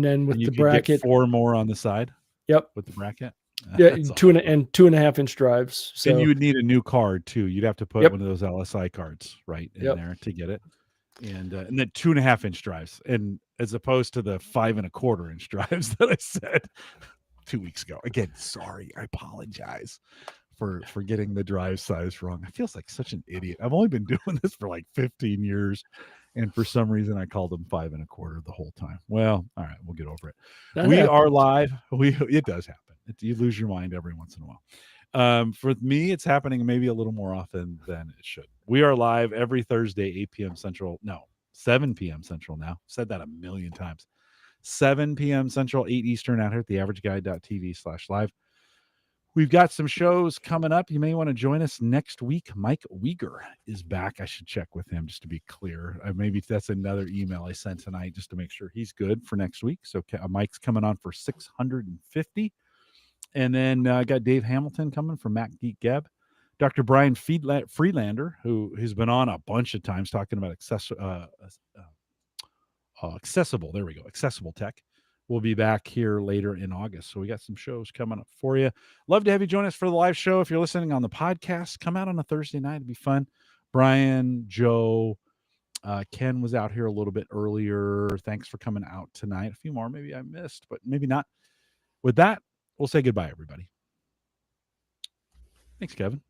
and with you the could get bracket. 4 more on the side Yep. with the bracket? Yeah, That's two and awesome. two and a half inch drives. And you So would need a new card too. You'd have to put yep, one of those LSI cards right in yep. there to get it. And then 2.5 inch drives, and as opposed to the 5 1/4 inch drives that I said 2 weeks ago. Again, sorry, I apologize for getting the drive size wrong. I feels like such an idiot. I've only been doing this for like 15 years, and for some reason I called them 5 1/4 the whole time. Well, all right, we'll get over it. That We are happens. live. It does happen. You lose your mind every once in a while. For me, it's happening maybe a little more often than it should. We are live every Thursday, 8 p.m. Central. No, 7 p.m. Central now. Said that a million times. 7 p.m. Central, 8 Eastern out here at theaverageguy.tv/live. We've got some shows coming up. You may want to join us next week. Mike Uyghur is back. I should check with him just to be clear. Maybe that's another email I sent tonight just to make sure he's good for next week. So Mike's coming on for 650. And then I got Dave Hamilton coming from Mac Geek Gab. Dr. Brian Freelander, who has been on a bunch of times talking about accessible. There we go. Accessible tech. We'll be back here later in August. So we got some shows coming up for you. Love to have you join us for the live show. If you're listening on the podcast, come out on a Thursday night. It'd be fun. Brian, Joe, Ken was out here a little bit earlier. Thanks for coming out tonight. A few more maybe I missed, but maybe not. With that, we'll say goodbye, everybody. Thanks, Kevin.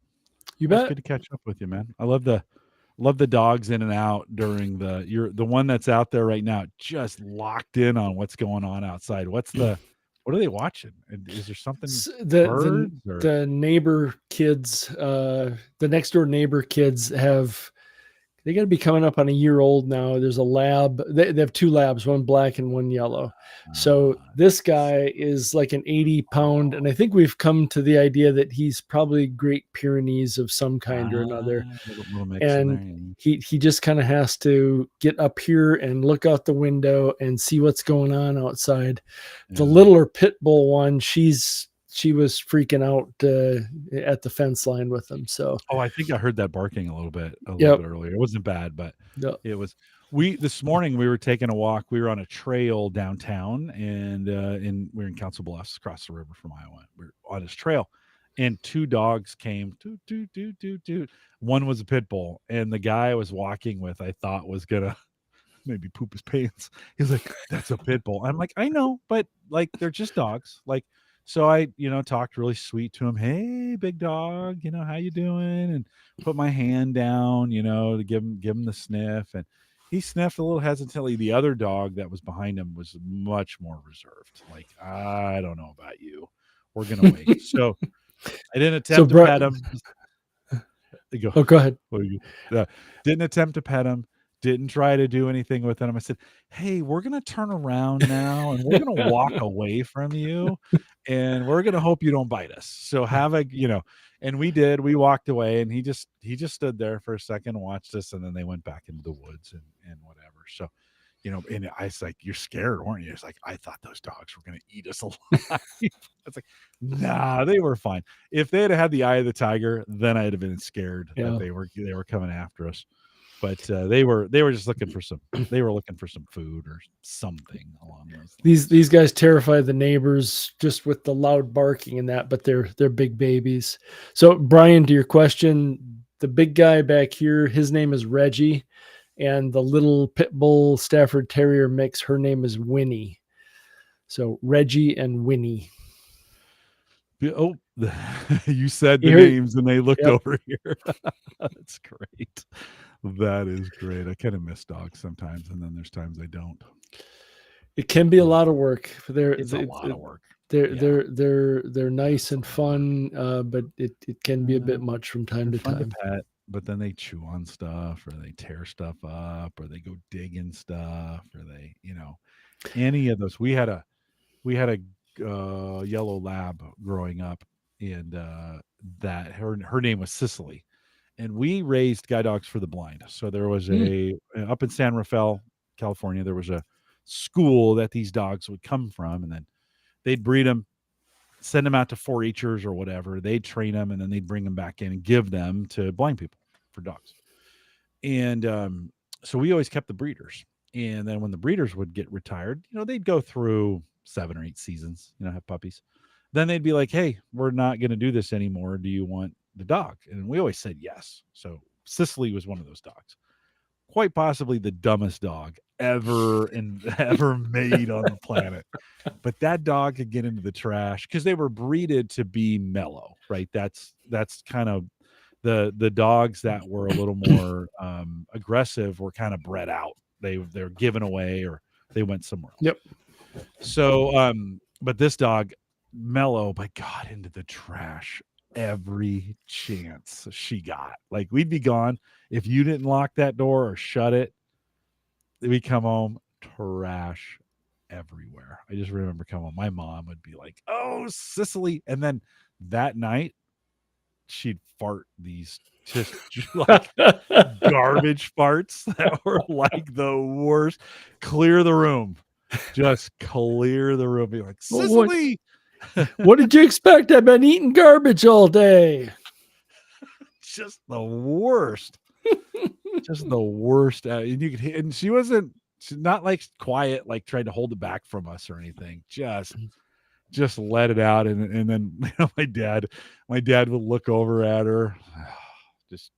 You bet. Good to catch up with you, man. I love the dogs in and out during the one that's out there right now, just locked in on what's going on outside. What are they watching? Is there something? The neighbor kids, the next door neighbor kids they got to be coming up on a year old now. There's a lab. They have two labs, one black and one yellow. So this guy is like an 80-pound, and I think we've come to the idea that he's probably Great Pyrenees of some kind or another. And he just kind of has to get up here and look out the window and see what's going on outside. Yeah. The littler pit bull one, she was freaking out at the fence line with them. So, I think I heard that barking a little bit earlier. It wasn't bad, but it was. This morning we were taking a walk. We were on a trail downtown, and we're in Council Bluffs, across the river from Iowa. We're on this trail, and two dogs came. Doot. One was a pit bull, and the guy I was walking with, I thought was gonna maybe poop his pants. He's like, "That's a pit bull." I'm like, "I know, but like they're just dogs." Like. So I, talked really sweet to him. Hey, big dog, how you doing? And put my hand down, to give him the sniff. And he sniffed a little hesitantly. The other dog that was behind him was much more reserved. Like, I don't know about you. We're gonna wait. So I didn't attempt to pet him. Go ahead. Didn't attempt to pet him. Didn't try to do anything with him. I said, "Hey, we're going to turn around now and we're going to walk away from you and we're going to hope you don't bite us. So have and we did. We walked away and he just stood there for a second and watched us, and then they went back into the woods and whatever. So, and I was like, "You're scared, weren't you?" It's like, "I thought those dogs were going to eat us alive." It's like, nah, they were fine. If they had the eye of the tiger, then I'd have been scared that they were coming after us. But they were just looking for some food or something along those lines. These guys terrify the neighbors just with the loud barking and that, but they're big babies. So Brian, to your question, the big guy back here, his name is Reggie, and the little pit bull Stafford Terrier mix, her name is Winnie. So Reggie and Winnie. Oh, you said the names and they looked over here. That's great. That is great. I kind of miss dogs sometimes, and then there's times I don't. It can be a lot of work. It's a lot of work. They're nice and fun, but it can be a bit much from time to time. To pet, but then they chew on stuff, or they tear stuff up, or they go digging stuff, or they, any of those. We had a yellow lab growing up, and that her name was Cicely. And we raised guide dogs for the blind. So there was up in San Rafael, California, there was a school that these dogs would come from, and then they'd breed them, send them out to 4-H'ers or whatever. They'd train them, and then they'd bring them back in and give them to blind people for dogs. And so we always kept the breeders. And then when the breeders would get retired, they'd go through 7 or 8 seasons, have puppies. Then they'd be like, "Hey, we're not going to do this anymore. Do you want the dog?" And we always said yes. So Cicely was one of those dogs, quite possibly the dumbest dog ever made on the planet. But that dog could get into the trash because they were breeded to be mellow, right? That's kind of the dogs that were a little more aggressive were kind of bred out. They're given away or they went somewhere else. Yep. So but this dog, mellow, but got into the trash every chance she got. Like, we'd be gone. If you didn't lock that door or shut it, we come home, trash everywhere. I just remember coming home. My mom would be like, "Oh, Sicily," and then that night she'd fart these just like garbage farts that were like the worst. Clear the room. Just clear the room. Be like, Well, Sicily. what did you expect? I've been eating garbage all day. Just the worst. Just the worst. And you could hear, and she's not like quiet, like trying to hold it back from us or anything. Just let it out. And then my dad would look over at her. Just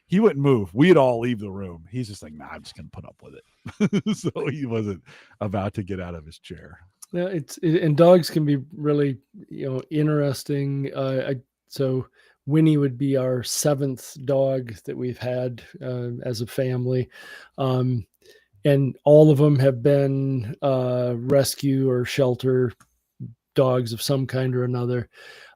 he wouldn't move. We'd all leave the room. He's just like, nah, I'm just gonna put up with it. So he wasn't about to get out of his chair. Yeah, and dogs can be really, interesting. So Winnie would be our 7th dog that we've had as a family, and all of them have been rescue or shelter dogs of some kind or another.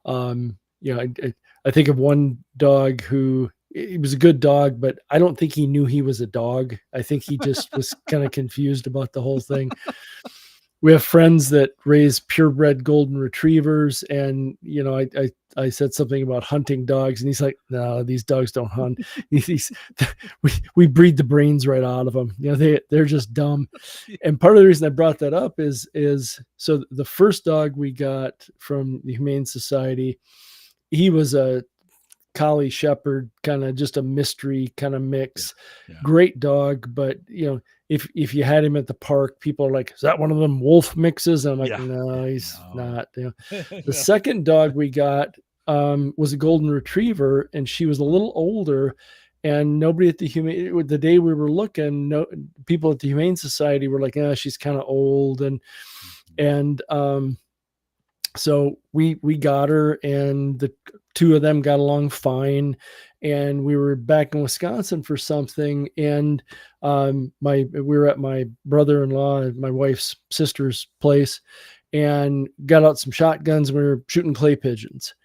I think of one dog who he was a good dog, but I don't think he knew he was a dog. I think he just was kind of confused about the whole thing. We have friends that raise purebred golden retrievers, and I said something about hunting dogs, and he's like, "No, these dogs don't hunt. We breed the brains right out of them. They're just dumb." And part of the reason I brought that up is so the first dog we got from the Humane Society, he was a collie shepherd, kind of just a mystery kind of mix. Yeah. Great dog, but if you had him at the park, people are like, "Is that one of them wolf mixes?" And I'm like, "No, he's not." The second dog we got was a golden retriever, and she was a little older, and nobody at the day we were looking, people at the Humane Society were like, she's kind of old, and so we got her, and the two of them got along fine. And we were back in Wisconsin for something, and we were at my brother-in-law, my wife's sister's place, and got out some shotguns. And we were shooting clay pigeons,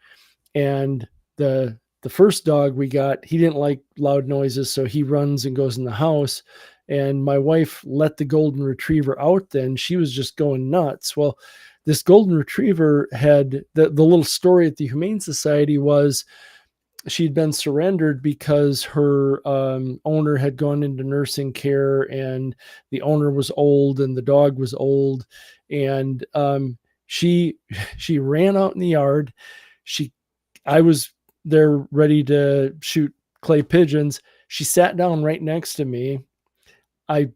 and the first dog we got, he didn't like loud noises, so he runs and goes in the house. And my wife let the golden retriever out. Then she was just going nuts. Well, this golden retriever had the little story at the Humane Society was she'd been surrendered because her owner had gone into nursing care, and the owner was old and the dog was old. And she ran out in the yard. I was there ready to shoot clay pigeons. She sat down right next to me. I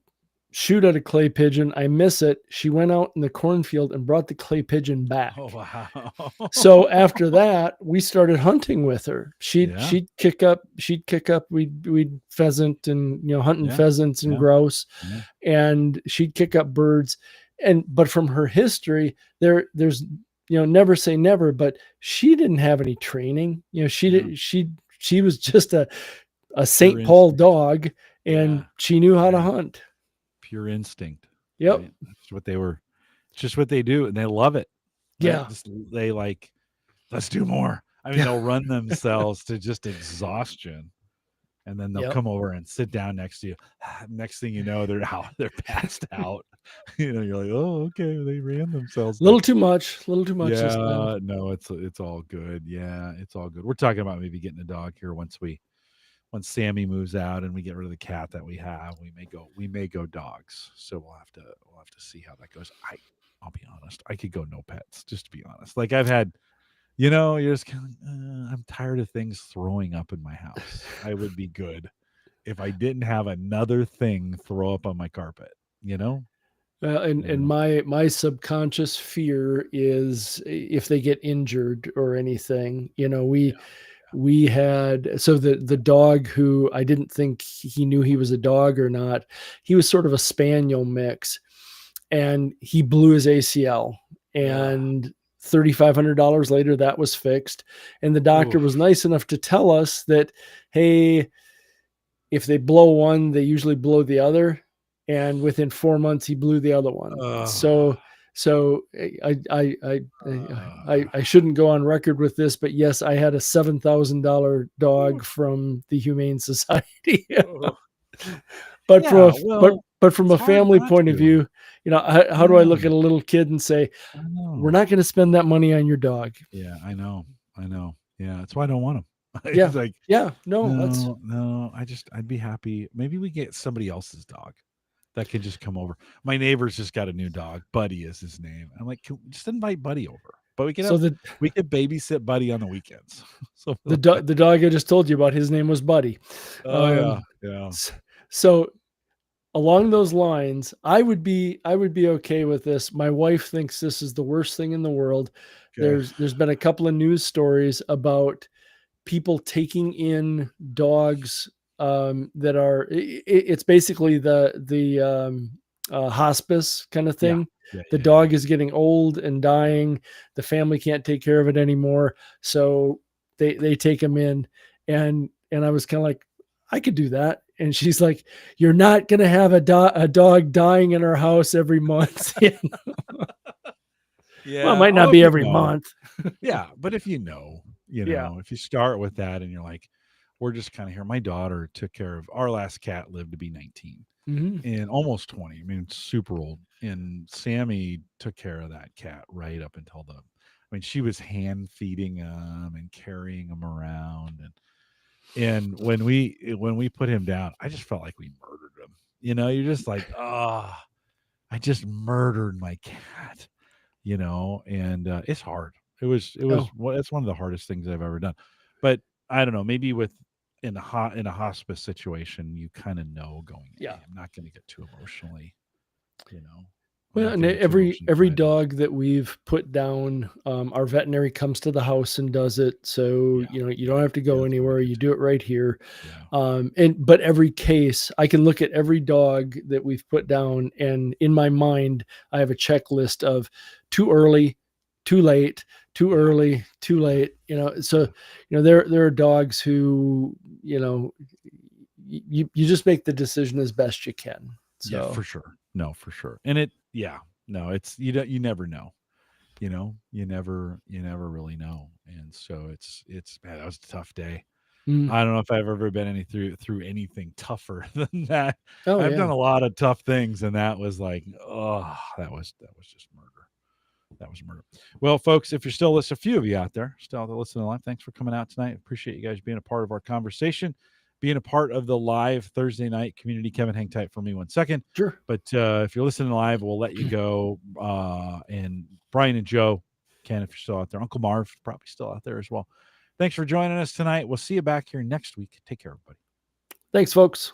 shoot at a clay pigeon. I miss it. She went out in the cornfield and brought the clay pigeon back. Oh, wow. So after that, we started hunting with her. She'd kick up. We'd pheasant and hunting pheasants and grouse, and she'd kick up birds. But from her history, there's never say never. But she didn't have any training. She was just a St. Paul dog, and she knew how to hunt. Pure instinct. Yep. Right? That's what they were. It's just what they do, and they love it. Yeah. They like, let's do more. I mean, they'll run themselves to just exhaustion, and then they'll come over and sit down next to you. Next thing you know, they're passed out. You're like, oh, okay, they ran themselves. A little too much. Yeah, no, it's all good. Yeah, it's all good. We're talking about maybe getting a dog here once Sammy moves out and we get rid of the cat that we have. We may go dogs. So we'll have to see how that goes. I'll be honest. I could go no pets, just to be honest. Like I've had, you're just kind of, I'm tired of things throwing up in my house. I would be good if I didn't have another thing throw up on my carpet, And my subconscious fear is if they get injured or anything. We had, so the dog who I didn't think he knew he was a dog or not, he was sort of a spaniel mix, and he blew his ACL, and $3,500 later that was fixed. And the doctor was nice enough to tell us that, hey, if they blow one, they usually blow the other. And within 4 months, he blew the other one. So So I shouldn't go on record with this, but yes, I had a $7,000 dog from the Humane Society. Oh. But from Yeah, a, well, but from it's a hard family not point of to. view, how do I look Yeah, at a little kid and say, I we're know. not going to spend that money on your dog? Yeah, I know. I know. Yeah, that's why I don't want them. Yeah, It's like, yeah, no, that's no. I'd be happy. Maybe we get somebody else's dog that can just come over. My neighbor's just got a new dog. Buddy is his name. I'm like, can we just invite Buddy over? But so we could babysit Buddy on the weekends. Something the like that. the dog I just told you about, his name was Buddy. Oh yeah, Um, yeah. s- so along those lines, I would be okay with this. My wife thinks this is the worst thing in the world. Okay. There's been a couple of news stories about people taking in dogs that are it's basically the hospice kind of Yeah. thing. Yeah. The Yeah. Yeah. dog is getting old and dying. The family can't take care of it anymore, so they take him in, and I was kind of like, I could do that. And she's like, "You're not gonna have a dog dying in our house every month." Well, it Yeah. might Oh, not if be you every know. month. Yeah, but if Yeah. if you start with that and you're like, we're just kind of here. My daughter took care of our last cat lived to be 19 Hmm. and almost 20. I mean, it's super old. And Sammy took care of that cat right up until I mean, she was hand feeding him and carrying him around. And when we put him down, I just felt like we murdered him. You're just like, ah, I just murdered my cat, and it's hard. Oh, It's one of the hardest things I've ever done. But I don't know, maybe in a hospice situation, you kind of know going, yeah. hey, I'm not going to get too emotionally, you know, I'm Well, not and going to get too emotionally every tied up. dog that we've put down, our veterinary comes to the house and does it. So Yeah, you yeah, don't have to yeah. go That's what we anywhere. do You too. do it right here. Yeah, But every case, I can look at every dog that we've put down, and in my mind, I have a checklist of too early, too late, too yeah, early, too yeah, late. So yeah, there are dogs who you just make the decision as best you can. yeah, So for sure. No, for sure. And yeah, no, it's you never know. You never really know. And so it's man, that was a tough day. mm. I don't know if I've ever been through anything tougher than that. Oh I've done yeah. a lot of tough things, and that was like, oh, that was just murder. That was murder. Well, folks, if you're still listening, a few of you out there still out there listening live, thanks for coming out tonight. Appreciate you guys being a part of our conversation, being a part of the live Thursday night community. Kevin, hang tight for me 1 second. Sure. But if you're listening live, we'll let you go. And Brian and Joe, Ken, if you're still out there, Uncle Marv, probably still out there as well. Thanks for joining us tonight. We'll see you back here next week. Take care, everybody. Thanks, folks.